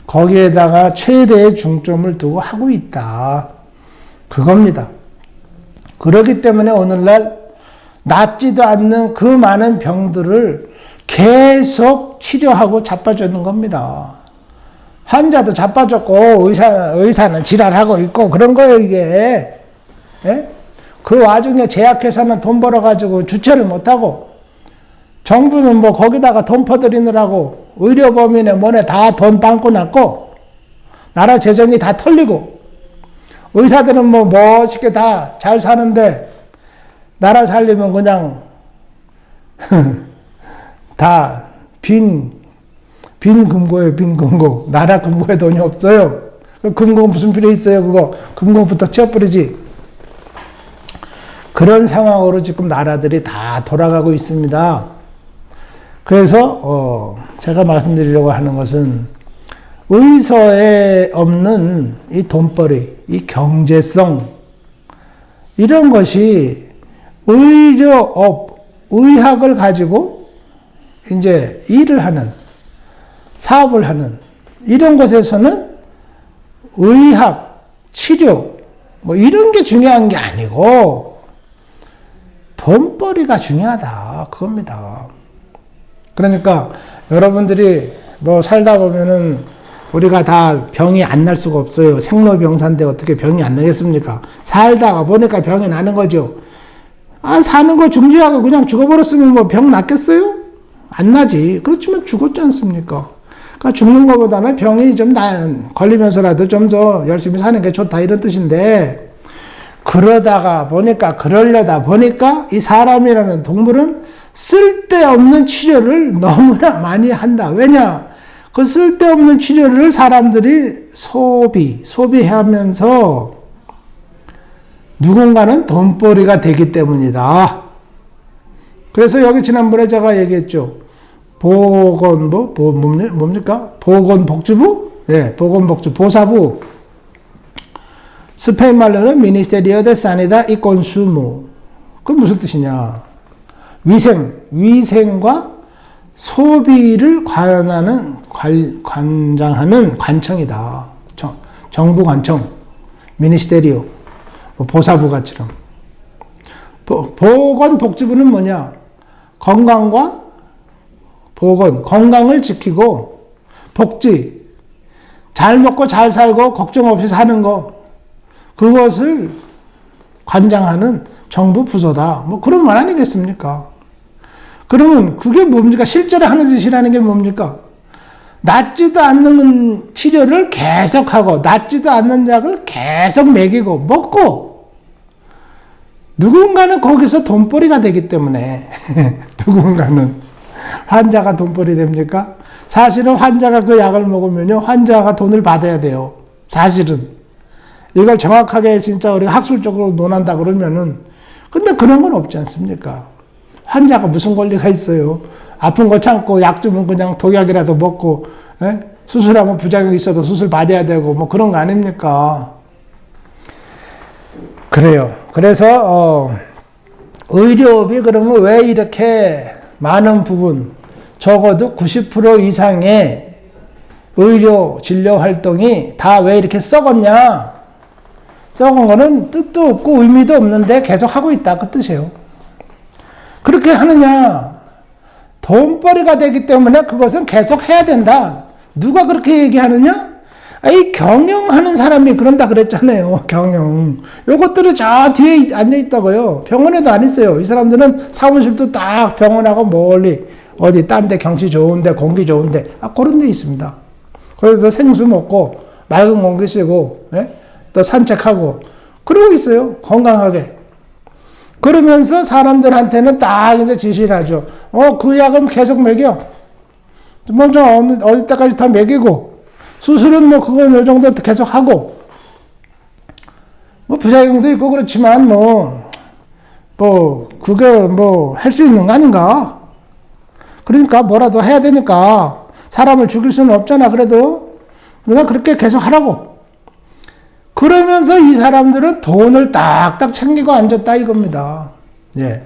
Speaker 1: 거기에다가 최대의 중점을 두고 하고 있다. 그겁니다. 그렇기 때문에 오늘날 낫지도 않는 그 많은 병들을 계속 치료하고 자빠주는 겁니다. 환자도 자빠졌고 의사는 지랄하고 있고 그런 거예요 이게. 예? 그 와중에 제약회사는 돈 벌어가지고 주체를 못하고 정부는 뭐 거기다가 돈 퍼들이느라고 의료범인에 뭐네 다 돈 빵꾸 났고 나라 재정이 다 털리고 의사들은 뭐 멋있게 다 잘 사는데 나라 살리면 그냥 다 빈 금고예요. 빈 금고. 나라 금고에 돈이 없어요. 그 금고 무슨 필요 있어요. 그거 금고부터 치워버리지. 그런 상황으로 지금 나라들이 다 돌아가고 있습니다. 그래서 제가 말씀드리려고 하는 것은 의서에 없는 이 돈벌이, 이 경제성 이런 것이 의료업, 의학을 가지고 이제 일을 하는, 사업을 하는 이런 곳에서는 의학, 치료 뭐 이런 게 중요한 게 아니고 돈벌이가 중요하다 그겁니다. 그러니까 여러분들이 뭐 살다 보면은 우리가 다 병이 안 날 수가 없어요. 생로병사인데 어떻게 병이 안 나겠습니까? 살다가 보니까 병이 나는 거죠. 아, 사는 거 중지하고 그냥 죽어버렸으면 뭐 병 낫겠어요? 안 나지. 그렇지만 죽었지 않습니까? 그러니까 죽는 것보다는 병이 좀 걸리면서라도 좀 더 열심히 사는 게 좋다 이런 뜻인데, 그러려다 보니까 이 사람이라는 동물은 쓸데없는 치료를 너무나 많이 한다. 왜냐? 그 쓸데없는 치료를 사람들이 소비하면서 누군가는 돈벌이가 되기 때문이다. 그래서 여기 지난번에 제가 얘기했죠. 뭡니까? 보건복지부? 네, 보건복지부, 보사부. 스페인 말로는 Ministerio de Sanidad y Consumo. 그건 무슨 뜻이냐? 위생과 소비를 관장하는 관청이다. 정부 관청, 미니스테리오, 보사부가처럼. 보건복지부는 뭐냐? 건강을 지키고, 복지, 잘 먹고 잘 살고 걱정 없이 사는 거, 그것을 관장하는 정부 부서다. 뭐 그런 말 아니겠습니까? 그러면 그게 뭡니까? 실제로 하는 짓이라는 게 뭡니까? 낫지도 않는 치료를 계속하고 낫지도 않는 약을 계속 먹이고 먹고 누군가는 거기서 돈벌이가 되기 때문에 누군가는 환자가 돈벌이 됩니까? 사실은 환자가 그 약을 먹으면요 환자가 돈을 받아야 돼요. 사실은 이걸 정확하게 진짜 우리가 학술적으로 논한다 그러면은 근데 그런 건 없지 않습니까? 환자가 무슨 권리가 있어요? 아픈 거 참고 약 주면 그냥 독약이라도 먹고 수술하면 부작용이 있어도 수술 받아야 되고 뭐 그런 거 아닙니까? 그래요. 그래서 의료업이 그러면 왜 이렇게 많은 부분 적어도 90% 이상의 의료 진료 활동이 다 왜 이렇게 썩었냐? 썩은 거는 뜻도 없고 의미도 없는데 계속 하고 있다 그 뜻이에요. 그렇게 하느냐? 돈벌이가 되기 때문에 그것은 계속 해야 된다. 누가 그렇게 얘기하느냐? 이 경영하는 사람이 그런다 그랬잖아요. 경영. 요것들이 저 뒤에 앉아있다고요. 병원에도 안 있어요. 이 사람들은 사무실도 딱 병원하고 멀리 어디 딴 데 경치 좋은데 공기 좋은데 그런 데 있습니다. 거기서 생수 먹고 맑은 공기 쐬고 또 산책하고 그러고 있어요. 건강하게. 그러면서 사람들한테는 딱 이제 지시를 하죠. 그 약은 계속 먹여. 먼저 어디 때까지 다 먹이고, 수술은 뭐 그건 요 정도 계속 하고, 뭐 부작용도 있고 그렇지만 그게 할 수 있는 거 아닌가? 그러니까 뭐라도 해야 되니까 사람을 죽일 수는 없잖아. 그래도 그러니까 그렇게 계속 하라고. 그러면서 이 사람들은 돈을 딱딱 챙기고 앉았다 이겁니다. 예.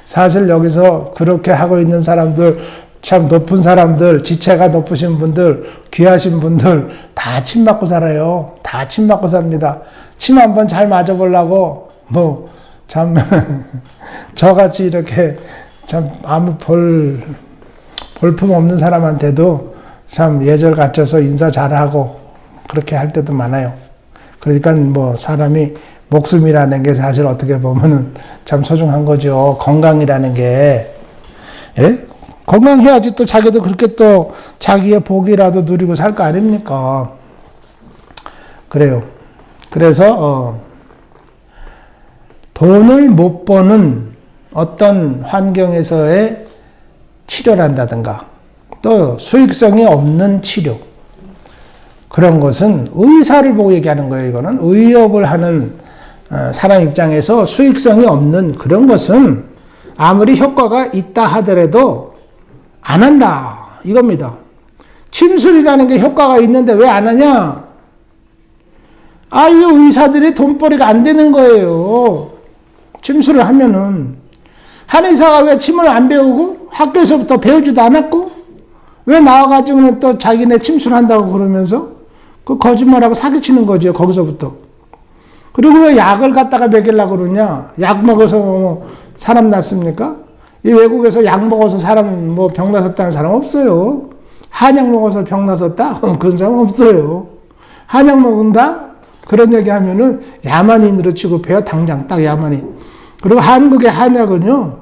Speaker 1: 사실 여기서 그렇게 하고 있는 사람들, 참 높은 사람들, 지체가 높으신 분들, 귀하신 분들 다 침 맞고 살아요. 다 침 맞고 삽니다. 침 한번 잘 맞아보려고 참 저같이 이렇게 참 아무 볼품 없는 사람한테도 참 예절 갖춰서 인사 잘하고 그렇게 할 때도 많아요. 그러니까 사람이 목숨이라는 게 사실 어떻게 보면은 참 소중한 거죠. 건강이라는 게. 예? 건강해야지 또 자기도 그렇게 또 자기의 복이라도 누리고 살 거 아닙니까? 그래요. 그래서 돈을 못 버는 어떤 환경에서의 치료를 한다든가 또 수익성이 없는 치료 그런 것은 의사를 보고 얘기하는 거예요. 이거는 의업을 하는 사람 입장에서 수익성이 없는 그런 것은 아무리 효과가 있다 하더라도 안 한다 이겁니다. 침술이라는 게 효과가 있는데 왜 안 하냐? 이 의사들이 돈벌이가 안 되는 거예요. 침술을 하면은 한의사가 왜 침을 안 배우고 학교에서부터 배우지도 않았고 왜 나와가지고는 또 자기네 침술한다고 그러면서 그 거짓말하고 사기치는 거죠. 거기서부터. 그리고 왜 약을 갖다가 먹이려고 그러냐? 약 먹어서 뭐 사람 났습니까? 이 외국에서 약 먹어서 사람 뭐 병 나섰다는 사람 없어요. 한약 먹어서 병 나섰다? 그런 사람 없어요. 한약 먹은다? 그런 얘기 하면은 야만인으로 취급해요. 당장 딱 야만인. 그리고 한국의 한약은요,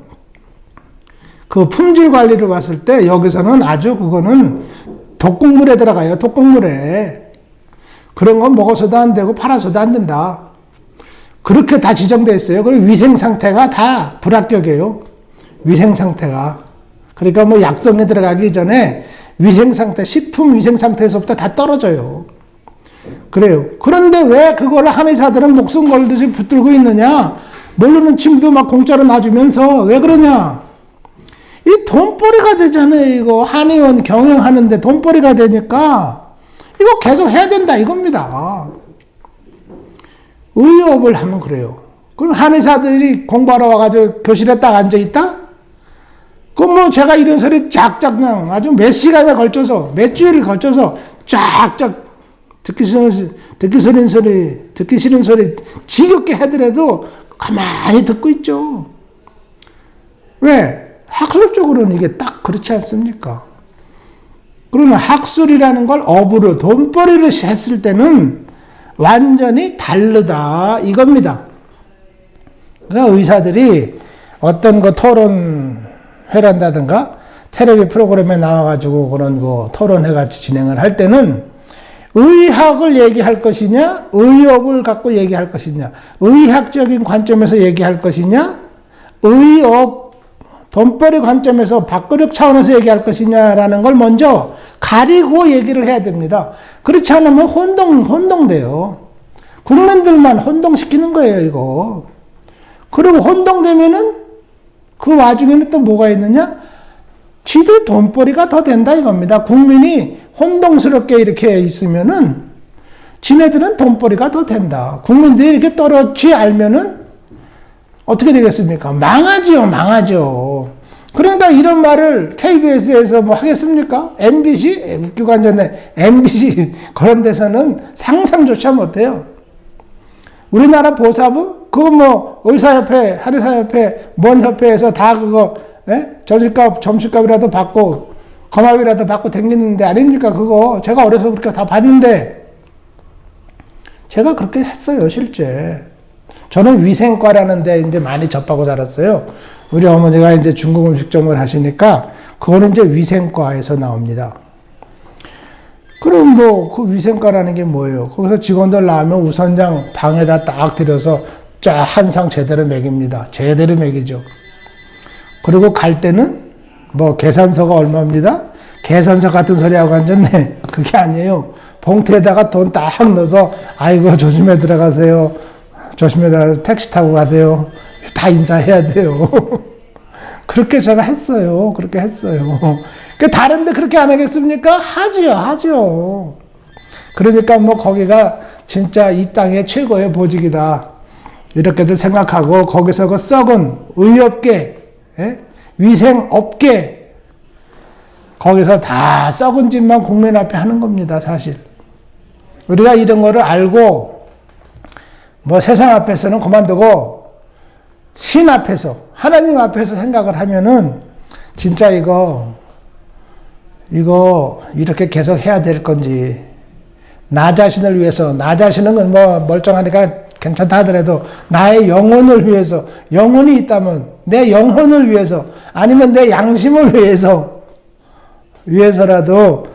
Speaker 1: 그 품질 관리를 봤을 때 여기서는 아주 그거는 독극물에 들어가요. 독극물에. 그런 건 먹어서도 안 되고 팔아서도 안 된다. 그렇게 다 지정되어 있어요. 그리고 위생 상태가 다 불합격이에요. 위생 상태가. 그러니까 뭐 약성에 들어가기 전에 위생 상태, 식품 위생 상태에서부터 다 떨어져요. 그래요. 그런데 왜 그거를 한의사들은 목숨 걸듯이 붙들고 있느냐? 모르는 침도 막 공짜로 놔주면서 왜 그러냐? 이 돈벌이가 되잖아요. 이거 한의원 경영하는데 돈벌이가 되니까 이거 계속 해야 된다 이겁니다. 의협을 하면 그래요. 그럼 한의사들이 공부하러 와가지고 교실에 딱 앉아있다? 그럼 뭐 제가 이런 소리 쫙쫙 그냥 아주 몇 시간에 걸쳐서 몇 주일을 걸쳐서 쫙쫙 듣기 싫은 소리 지겹게 하더라도 가만히 듣고 있죠. 왜? 학술적으로는 이게 딱 그렇지 않습니까? 그러면 학술이라는 걸 업으로 돈벌이를 했을 때는 완전히 다르다 이겁니다. 그러니까 의사들이 어떤 거 토론회란다든가 텔레비 프로그램에 나와가지고 그런 거 토론회같이 진행을 할 때는 의학을 얘기할 것이냐, 의업을 갖고 얘기할 것이냐, 의학적인 관점에서 얘기할 것이냐, 의업, 돈벌이 관점에서 밥그릇 차원에서 얘기할 것이냐라는 걸 먼저 가리고 얘기를 해야 됩니다. 그렇지 않으면 혼동돼요. 국민들만 혼동시키는 거예요, 이거. 그리고 혼동되면은 그 와중에는 또 뭐가 있느냐? 지들 돈벌이가 더 된다 이겁니다. 국민이 혼동스럽게 이렇게 있으면은 지네들은 돈벌이가 더 된다. 국민들이 이렇게 떨어지 알면은 어떻게 되겠습니까? 망하죠. 그러니까 이런 말을 KBS에서 뭐 하겠습니까? MBC? 웃기고 앉았네. MBC 그런 데서는 상상조차 못해요. 우리나라 보사부? 그거 뭐 의사협회, 한의사협회, 뭔 협회에서 다 그거 저질값, 점심값이라도 받고 거마비라도 받고 댕기는데 아닙니까? 그거 제가 어려서 그렇게 다 봤는데 제가 그렇게 했어요, 실제. 저는 위생과라는 데 이제 많이 접하고 자랐어요. 우리 어머니가 이제 중국 음식점을 하시니까 그거는 이제 위생과에서 나옵니다. 그럼 뭐 그 위생과라는 게 뭐예요? 거기서 직원들 나오면 우선장 방에다 딱 들여서 쫙 한 상 제대로 먹입니다. 제대로 먹이죠. 그리고 갈 때는 뭐 계산서가 얼마입니다? 계산서 같은 소리 하고 앉았네. 그게 아니에요. 봉투에다가 돈 딱 넣어서 아이고 조심해 들어가세요. 조심해 택시 타고 가세요. 다 인사해야 돼요. 그렇게 제가 했어요. 그렇게 했어요. 다른데 그렇게 안 하겠습니까? 하죠. 그러니까 뭐 거기가 진짜 이 땅의 최고의 보직이다. 이렇게들 생각하고 거기서 그 썩은 의업계, 위생업계, 거기서 다 썩은 짓만 국민 앞에 하는 겁니다, 사실. 우리가 이런 거를 알고 뭐 세상 앞에서는 그만두고 신 앞에서, 하나님 앞에서 생각을 하면은 진짜 이거 이렇게 계속 해야 될 건지, 나 자신을 위해서, 나 자신은 뭐 멀쩡하니까 괜찮다 하더라도 나의 영혼을 위해서, 영혼이 있다면 내 영혼을 위해서, 아니면 내 양심을 위해서라도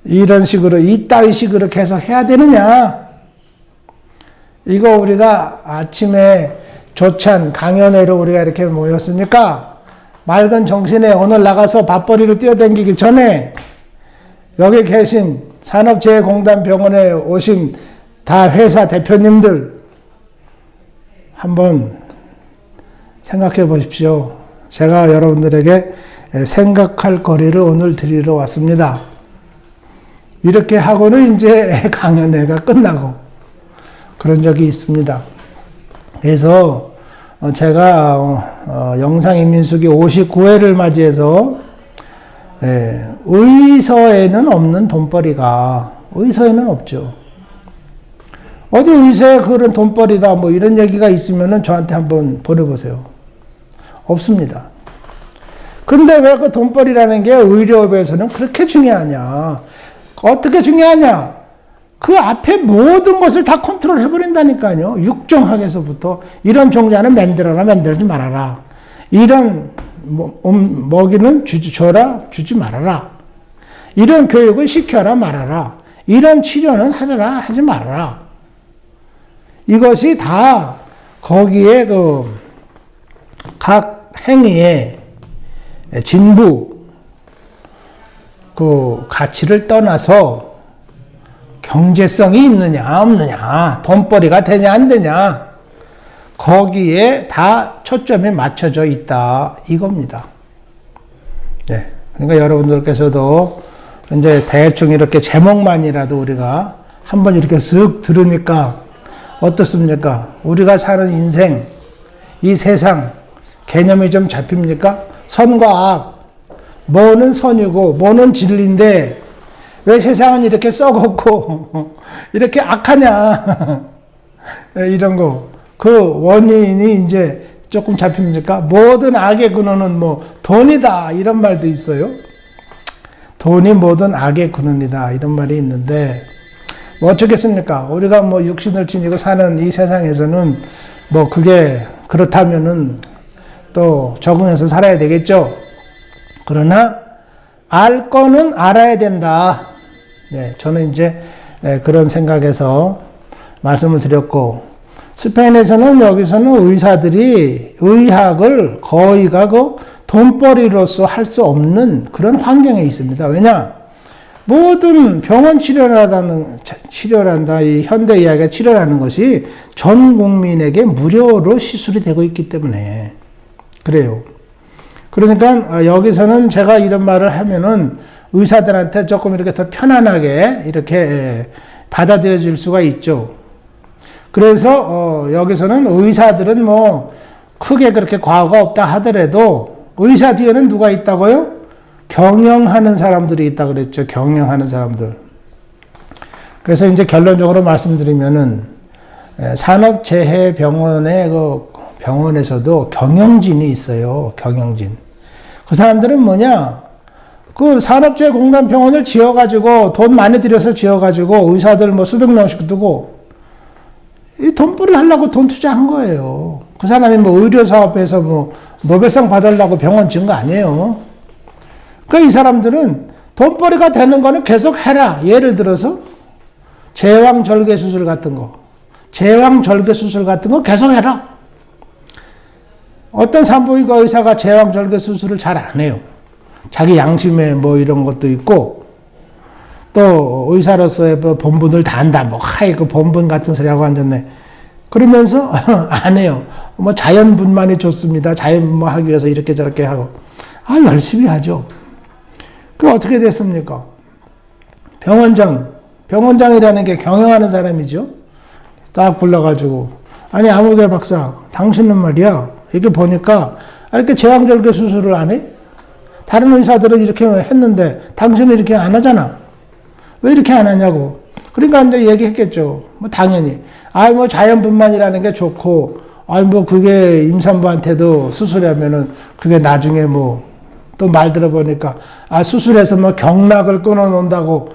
Speaker 1: 이런 식으로, 이따위 식으로 계속 해야 되느냐? 이거 우리가 아침에 조찬 강연회로 우리가 이렇게 모였으니까 맑은 정신에 오늘 나가서 밥벌이로 뛰어다니기 전에 여기 계신 산업재해공단병원에 오신 다 회사 대표님들 한번 생각해 보십시오. 제가 여러분들에게 생각할 거리를 오늘 드리러 왔습니다. 이렇게 하고는 이제 강연회가 끝나고 그런 적이 있습니다. 그래서 제가 영상인민수기 59회를 맞이해서 의서에는 없는 돈벌이가 의서에는 없죠. 어디 의서에 그런 돈벌이다 뭐 이런 얘기가 있으면은 저한테 한번 보내보세요. 없습니다. 근데 왜 그 돈벌이라는 게 의료업에서는 그렇게 중요하냐? 어떻게 중요하냐? 그 앞에 모든 것을 다 컨트롤 해버린다니까요. 육종학에서부터 이런 종자는 만들어라, 만들지 말아라. 이런 먹이는 줘라, 주지 말아라. 이런 교육을 시켜라, 말아라. 이런 치료는 하라, 하지 말아라. 이것이 다 거기에 각 행위의 진부, 가치를 떠나서 경제성이 있느냐, 없느냐, 돈벌이가 되냐, 안 되냐, 거기에 다 초점이 맞춰져 있다. 이겁니다. 네. 그러니까 여러분들께서도 이제 대충 이렇게 제목만이라도 우리가 한번 이렇게 쓱 들으니까 어떻습니까? 우리가 사는 인생, 이 세상, 개념이 좀 잡힙니까? 선과 악, 뭐는 선이고, 뭐는 진리인데, 왜 세상은 이렇게 썩었고, 이렇게 악하냐. 이런 거. 그 원인이 이제 조금 잡힙니까? 모든 악의 근원은 돈이다. 이런 말도 있어요. 돈이 모든 악의 근원이다. 이런 말이 있는데, 어쩌겠습니까? 우리가 육신을 지니고 사는 이 세상에서는 그게 그렇다면은 또 적응해서 살아야 되겠죠? 그러나, 알 거는 알아야 된다. 네, 저는 이제 그런 생각에서 말씀을 드렸고, 스페인에서는 여기서는 의사들이 의학을 거의가 돈벌이로서 할 수 없는 그런 환경에 있습니다. 왜냐? 모든 병원 치료란다, 이 현대 의학의 치료라는 것이 전 국민에게 무료로 시술이 되고 있기 때문에 그래요. 그러니까 여기서는 제가 이런 말을 하면은 의사들한테 조금 이렇게 더 편안하게 이렇게 받아들여질 수가 있죠. 그래서 여기서는 의사들은 크게 그렇게 과거가 없다 하더라도 의사 뒤에는 누가 있다고요? 경영하는 사람들이 있다 그랬죠. 경영하는 사람들. 그래서 이제 결론적으로 말씀드리면은 산업재해병원의 병원에서도 경영진이 있어요. 경영진. 그 사람들은 뭐냐? 그 산업재해공단 병원을 지어가지고 돈 많이 들여서 지어가지고 의사들 수백 명씩 두고 이 돈벌이 하려고 돈 투자한 거예요. 그 사람이 의료사업에서 노벨상 받으려고 병원 지은 거 아니에요. 그러니까 이 사람들은 돈벌이가 되는 거는 계속 해라. 예를 들어서 제왕절개 수술 같은 거. 제왕절개 수술 같은 거 계속 해라. 어떤 산부인과 의사가 제왕절개 수술을 잘 안 해요. 자기 양심에 이런 것도 있고, 또 의사로서의 본분을 다 안다. 그 본분 같은 소리하고 앉았네. 그러면서 안 해요. 자연분만이 좋습니다. 자연분만 하기 위해서 이렇게 저렇게 하고. 열심히 하죠. 그 어떻게 됐습니까? 병원장이라는 게 경영하는 사람이죠. 딱 불러가지고, 아니 아무개 박사, 당신은 말이야. 이렇게 보니까 이렇게 제왕절개 수술을 안 해? 다른 의사들은 이렇게 했는데 당신은 이렇게 안 하잖아. 왜 이렇게 안 하냐고. 그러니까 이제 얘기했겠죠. 당연히. 자연분만이라는 게 좋고, 그게 임산부한테도 수술하면은 그게 나중에 또 말 들어보니까, 수술해서 경락을 끊어 놓는다고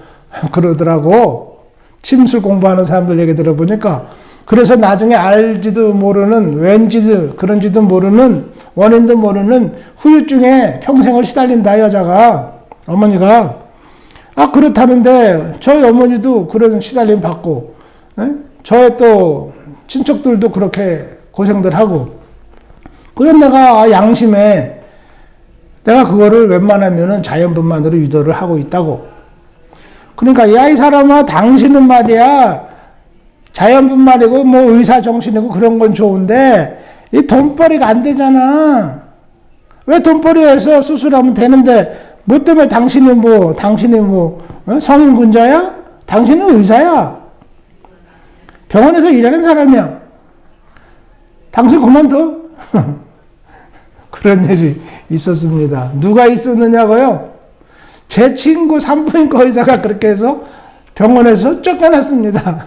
Speaker 1: 그러더라고. 침술 공부하는 사람들 얘기 들어보니까. 그래서 나중에 알지도 모르는, 그런지도 모르는, 원인도 모르는 후유증에 평생을 시달린다, 여자가. 어머니가. 그렇다는데, 저희 어머니도 그런 시달림 받고, 저의 또 친척들도 그렇게 고생들 하고, 그럼 내가 양심에 내가 그거를 웬만하면은 자연분만으로 유도를 하고 있다고. 그러니까, 이 사람아, 당신은 말이야, 자연분만이고, 의사 정신이고 그런 건 좋은데, 이 돈벌이가 안 되잖아. 왜 돈벌이해서 수술하면 되는데, 때문에 당신이 성인군자야? 당신은 의사야. 병원에서 일하는 사람이야. 당신 그만둬. 그런 일이 있었습니다. 누가 있었느냐고요? 제 친구 산부인과 의사가 그렇게 해서 병원에서 쫓겨났습니다.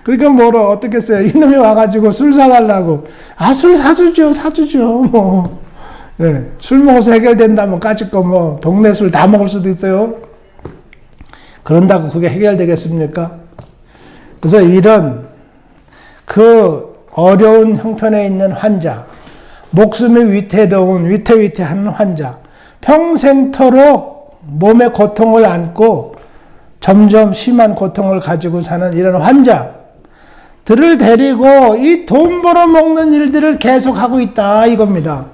Speaker 1: 그러니까 뭐로 어떻게 했어요? 이놈이 와가지고 술 사달라고. 아, 술 사주죠, 사주죠. 뭐. 네, 술 먹어서 해결된다면 까짓 거 뭐, 동네 술 다 먹을 수도 있어요. 그런다고 그게 해결되겠습니까? 그래서 이런 그 어려운 형편에 있는 환자, 목숨이 위태위태하는 환자, 평생토록 몸의 고통을 안고 점점 심한 고통을 가지고 사는 이런 환자들을 데리고 이 돈 벌어먹는 일들을 계속하고 있다 이겁니다.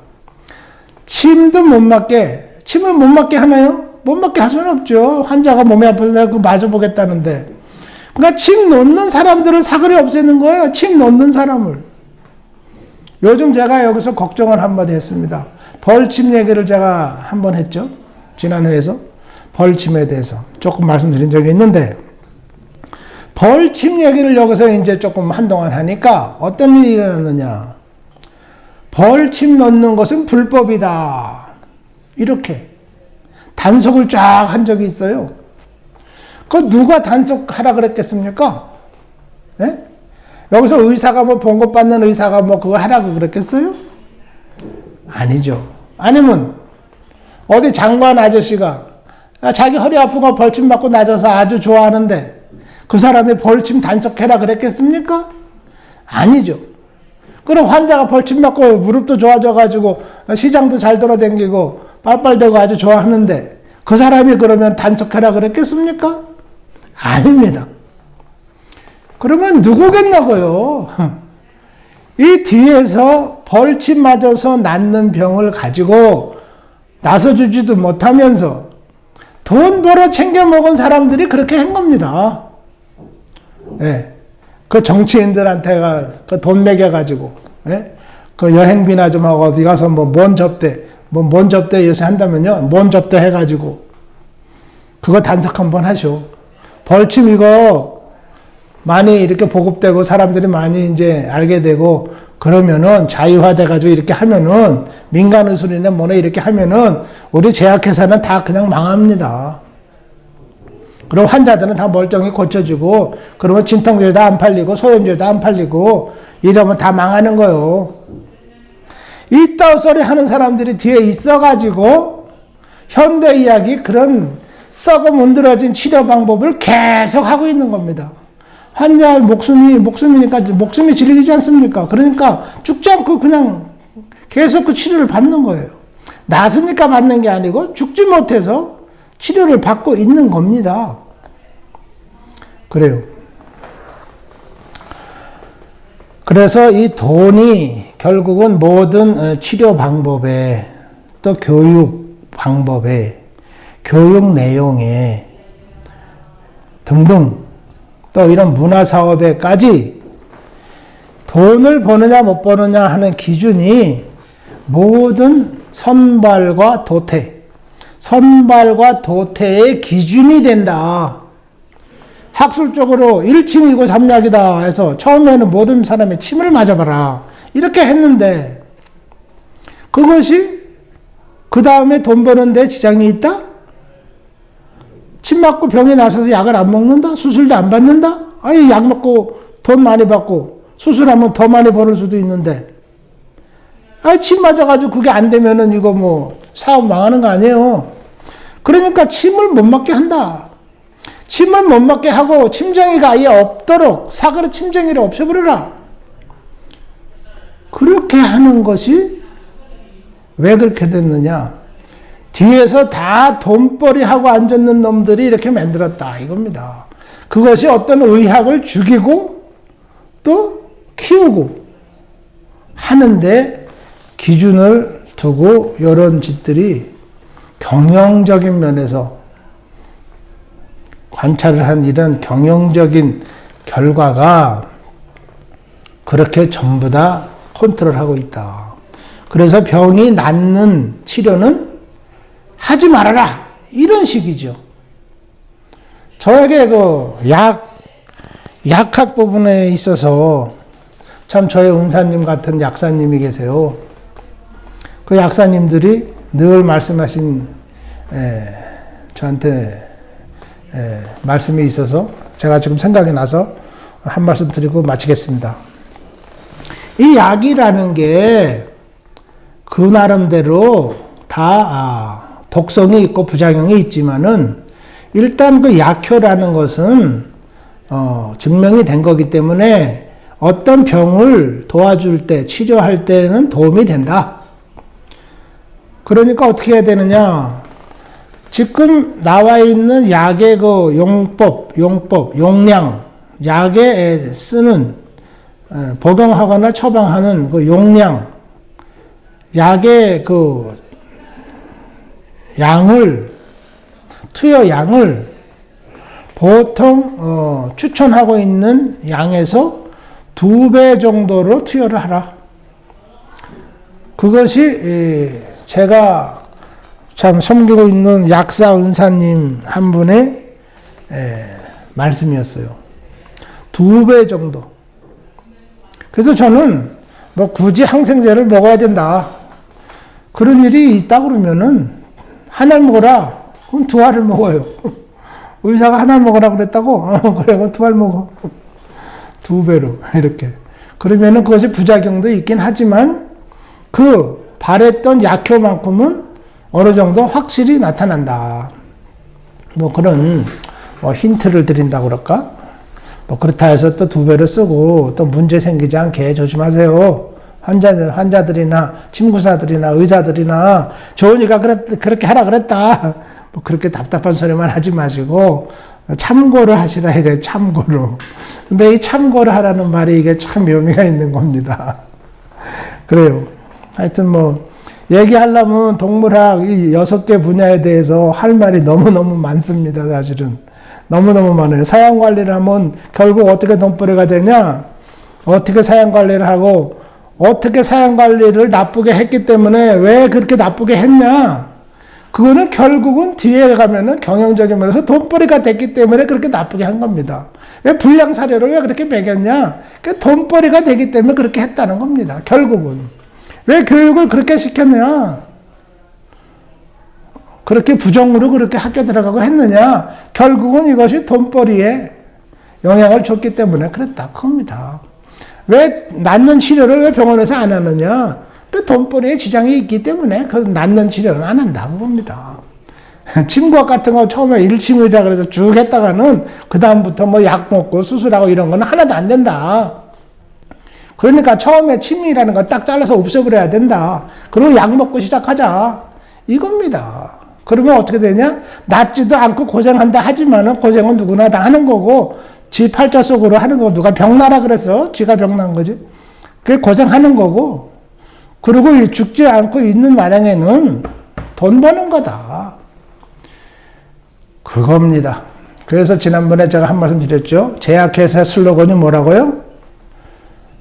Speaker 1: 침도 못 맞게, 침을 못 맞게 하나요? 못 맞게 할 수는 없죠. 환자가 몸이 아픈데 그거 마저 보겠다는데. 그러니까 침 놓는 사람들을 사거리 없애는 거예요. 침 놓는 사람을. 요즘 제가 여기서 걱정을 한마디 했습니다. 벌침 얘기를 제가 한번 했죠. 지난 회에서. 벌침에 대해서 조금 말씀드린 적이 있는데, 벌침 얘기를 여기서 이제 조금 한동안 하니까 어떤 일이 일어났느냐. 벌침 놓는 것은 불법이다. 이렇게 단속을 쫙 한 적이 있어요. 그 누가 단속하라 그랬겠습니까? 예? 여기서 의사가 뭐 봉급받는 의사가 뭐 그거 하라고 그랬겠어요? 아니죠. 아니면 어디 장관 아저씨가 자기 허리 아픈 거 벌침 맞고 낮아서 아주 좋아하는데 그 사람이 벌침 단속해라 그랬겠습니까? 아니죠. 그럼 환자가 벌침 맞고 무릎도 좋아져가지고 시장도 잘 돌아다니고 빨빨대고 아주 좋아하는데 그 사람이 그러면 단속해라 그랬겠습니까? 아닙니다. 그러면 누구겠냐고요? 이 뒤에서 벌침 맞아서 낫는 병을 가지고 나서주지도 못하면서 돈 벌어 챙겨 먹은 사람들이 그렇게 한 겁니다. 예. 그 정치인들한테가 그 돈 매겨가지고, 예? 그 여행비나 좀 하고 어디 가서 뭔 접대 요새 한다면요. 뭔 접대 해가지고, 그거 단속 한번 하쇼. 벌침 이거 많이 이렇게 보급되고 사람들이 많이 이제 알게 되고, 그러면은 자유화돼가지고 이렇게 하면은 민간의술이나 뭐네 이렇게 하면은 우리 제약회사는 다 그냥 망합니다. 그럼 환자들은 다 멀쩡히 고쳐지고 그러면 진통제도 안 팔리고 소염제도 안 팔리고 이러면 다 망하는 거요. 이따위 소리 하는 사람들이 뒤에 있어가지고 현대의학이 그런 썩어 문드러진 치료 방법을 계속 하고 있는 겁니다. 환자의 목숨이니까 목숨이 질리지 않습니까? 그러니까 죽지 않고 그냥 계속 그 치료를 받는 거예요. 나으니까 받는 게 아니고 죽지 못해서 치료를 받고 있는 겁니다. 그래요. 그래서 이 돈이 결국은 모든 치료 방법에 또 교육 방법에 교육 내용에 등등 또 이런 문화사업에까지 돈을 버느냐 못 버느냐 하는 기준이 모든 선발과 도태의 기준이 된다. 학술적으로 1침이고 3약이다 해서 처음에는 모든 사람의 침을 맞아봐라. 이렇게 했는데 그것이 그 다음에 돈 버는데 지장이 있다? 침 맞고 병이 나서서 약을 안 먹는다? 수술도 안 받는다? 아니 약 먹고 돈 많이 받고 수술하면 더 많이 벌을 수도 있는데 침 맞아가지고 그게 안 되면은 이거 뭐 사업 망하는 거 아니에요. 그러니까 침을 못 맞게 한다. 침을 못 맞게 하고 침쟁이가 아예 없도록 사그라 침쟁이를 없애버려라. 그렇게 하는 것이 왜 그렇게 됐느냐. 뒤에서 다 돈벌이하고 앉았는 놈들이 이렇게 만들었다 이겁니다. 그것이 어떤 의학을 죽이고 또 키우고 하는데 기준을 두고 이런 짓들이 경영적인 면에서 관찰을 한 이런 경영적인 결과가 그렇게 전부 다 컨트롤하고 있다. 그래서 병이 낫는 치료는 하지 말아라. 이런 식이죠. 저에게 그 약학 부분에 있어서 참 저의 은사님 같은 약사님이 계세요. 그 약사님들이 늘 말씀하신 저한테 말씀이 있어서 제가 지금 생각이 나서 한 말씀 드리고 마치겠습니다. 이 약이라는 게 그 나름대로 다 독성이 있고 부작용이 있지만은 일단 그 약효라는 것은 증명이 된 거기 때문에 어떤 병을 도와줄 때, 치료할 때는 도움이 된다. 그러니까 어떻게 해야 되느냐? 지금 나와 있는 약의 그 용량, 약에 쓰는, 복용하거나 처방하는 그 용량, 약의 그 투여 양을 보통 추천하고 있는 양에서 2배 정도로 투여를 하라. 그것이 제가 참 섬기고 있는 약사 은사님 한 분의 말씀이었어요. 2배 정도. 그래서 저는 뭐 굳이 항생제를 먹어야 된다. 그런 일이 있다 그러면은 하나를 먹어라. 그럼 2알을 먹어요. 의사가 하나를 먹으라 그랬다고? 그래, 그럼 2알 먹어. 2배로, 이렇게. 그러면은 그것이 부작용도 있긴 하지만, 그 바랬던 약효만큼은 어느 정도 확실히 나타난다. 뭐 그런, 힌트를 드린다고 그럴까? 뭐 그렇다 해서 또 2배를 쓰고 또 문제 생기지 않게 조심하세요. 환자들이나 침구사들이나 의사들이나 좋으니까 그렇게 하라 그랬다. 뭐 그렇게 답답한 소리만 하지 마시고 참고를 하시라 이게 참고로. 근데 이 참고를 하라는 말이 이게 참 묘미가 있는 겁니다. 그래요. 하여튼 뭐 얘기하려면 동물학 이 6개 분야에 대해서 할 말이 너무너무 많습니다. 사실은. 너무너무 많아요. 사양관리를 하면 결국 어떻게 돈벌이가 되냐? 어떻게 사양관리를 하고 어떻게 사양관리를 나쁘게 했기 때문에 왜 그렇게 나쁘게 했냐? 그거는 결국은 뒤에 가면은 경영적인 면에서 돈벌이가 됐기 때문에 그렇게 나쁘게 한 겁니다. 왜 불량 사료를 왜 그렇게 먹였냐? 그 돈벌이가 되기 때문에 그렇게 했다는 겁니다. 결국은. 왜 교육을 그렇게 시켰냐? 그렇게 부정으로 그렇게 학교 들어가고 했느냐? 결국은 이것이 돈벌이에 영향을 줬기 때문에 그랬다. 그겁니다. 왜 낫는 치료를 왜 병원에서 안 하느냐? 그 돈벌이에 지장이 있기 때문에 그 낫는 치료는 안 한다고 봅니다. 침구학 같은 거 처음에 일침이라 그래서 쭉 했다가는 그 다음부터 뭐 약 먹고 수술하고 이런 거는 하나도 안 된다. 그러니까 처음에 침이라는 거 딱 잘라서 없애버려야 된다. 그리고 약 먹고 시작하자. 이겁니다. 그러면 어떻게 되냐? 낫지도 않고 고생한다 하지만은 고생은 누구나 다 하는 거고 지 팔자 속으로 하는 거 누가 병나라 그랬어? 지가 병난 거지. 그게 고생하는 거고 그리고 죽지 않고 있는 마당에는 돈 버는 거다. 그겁니다. 그래서 지난번에 제가 한 말씀 드렸죠. 제약회사 슬로건이 뭐라고요?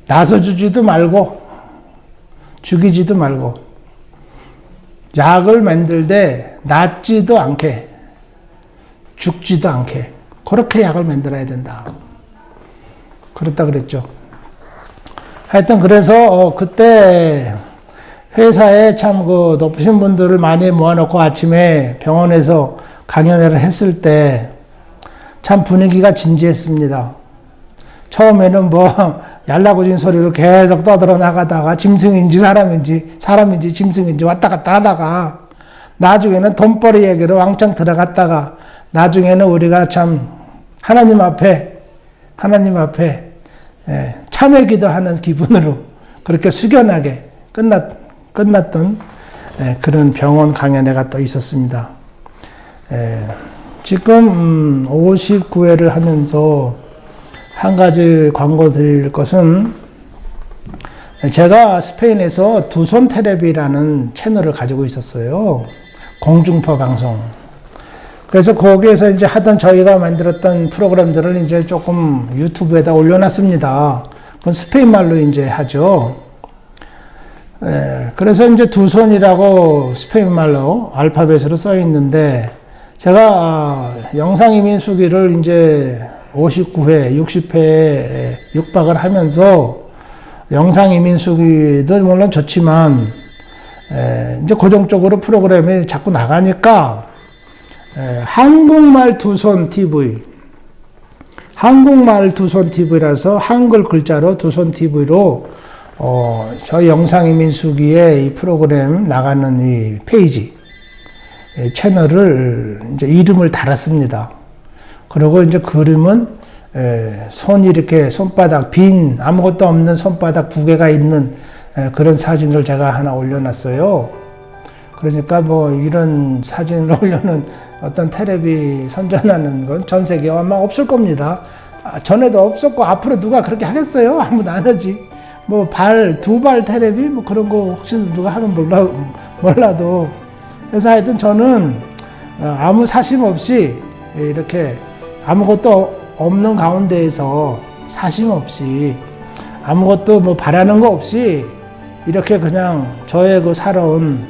Speaker 1: 나서주지도 말고 죽이지도 말고 약을 만들되 낫지도 않게 죽지도 않게 그렇게 약을 만들어야 된다. 그렇다 그랬죠. 하여튼 그래서 그때 회사에 참 그 높으신 분들을 많이 모아놓고 아침에 병원에서 강연회를 했을 때 참 분위기가 진지했습니다. 처음에는 뭐 얄라구진 소리로 계속 떠들어 나가다가 짐승인지 사람인지 짐승인지 왔다 갔다 하다가 나중에는 돈벌이 얘기로 왕창 들어갔다가 나중에는 우리가 참 하나님 앞에 참회 기도하는 기분으로 그렇게 숙연하게 끝났던 그런 병원 강연회가 또 있었습니다. 지금 59회를 하면서 한 가지 광고 드릴 것은 제가 스페인에서 두손 테레비라는 채널을 가지고 있었어요. 공중파 방송. 그래서 거기에서 이제 하던 저희가 만들었던 프로그램들을 이제 조금 유튜브에다 올려놨습니다. 그건 스페인 말로 이제 하죠. 그래서 이제 두손이라고 스페인 말로 알파벳으로 써 있는데 제가 영상이민 수기를 이제 59회, 60회에 육박을 하면서 영상이민 수기도 물론 좋지만 이제 고정적으로 프로그램이 자꾸 나가니까 한국말 두손 TV. 한국말 두손 TV라서 한글 글자로 두손 TV로 저희 영상의 민수기에 이 프로그램 나가는 이 페이지 채널을 이제 이름을 달았습니다. 그리고 이제 그림은 손이 이렇게 손바닥 빈 아무것도 없는 손바닥 2개가 있는 그런 사진을 제가 하나 올려놨어요. 그러니까 뭐 이런 사진을 올려놓은 어떤 텔레비 선전하는 건 전 세계에 아마 없을 겁니다. 전에도 없었고 앞으로 누가 그렇게 하겠어요? 아무도 안 하지. 뭐 두 발 텔레비 뭐 그런 거 혹시 누가 하면 몰라도. 그래서 하여튼 저는 아무 사심 없이 이렇게 아무것도 없는 가운데에서 사심 없이 아무것도 뭐 바라는 거 없이 이렇게 그냥 저의 그 살아온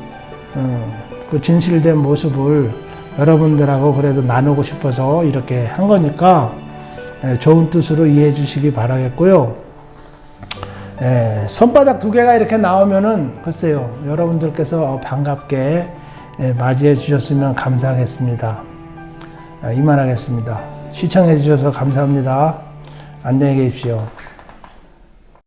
Speaker 1: 그 진실된 모습을 여러분들하고 그래도 나누고 싶어서 이렇게 한 거니까 좋은 뜻으로 이해해 주시기 바라겠고요. 손바닥 2개가 이렇게 나오면은 글쎄요, 여러분들께서 반갑게 맞이해 주셨으면 감사하겠습니다. 이만하겠습니다. 시청해 주셔서 감사합니다. 안녕히 계십시오.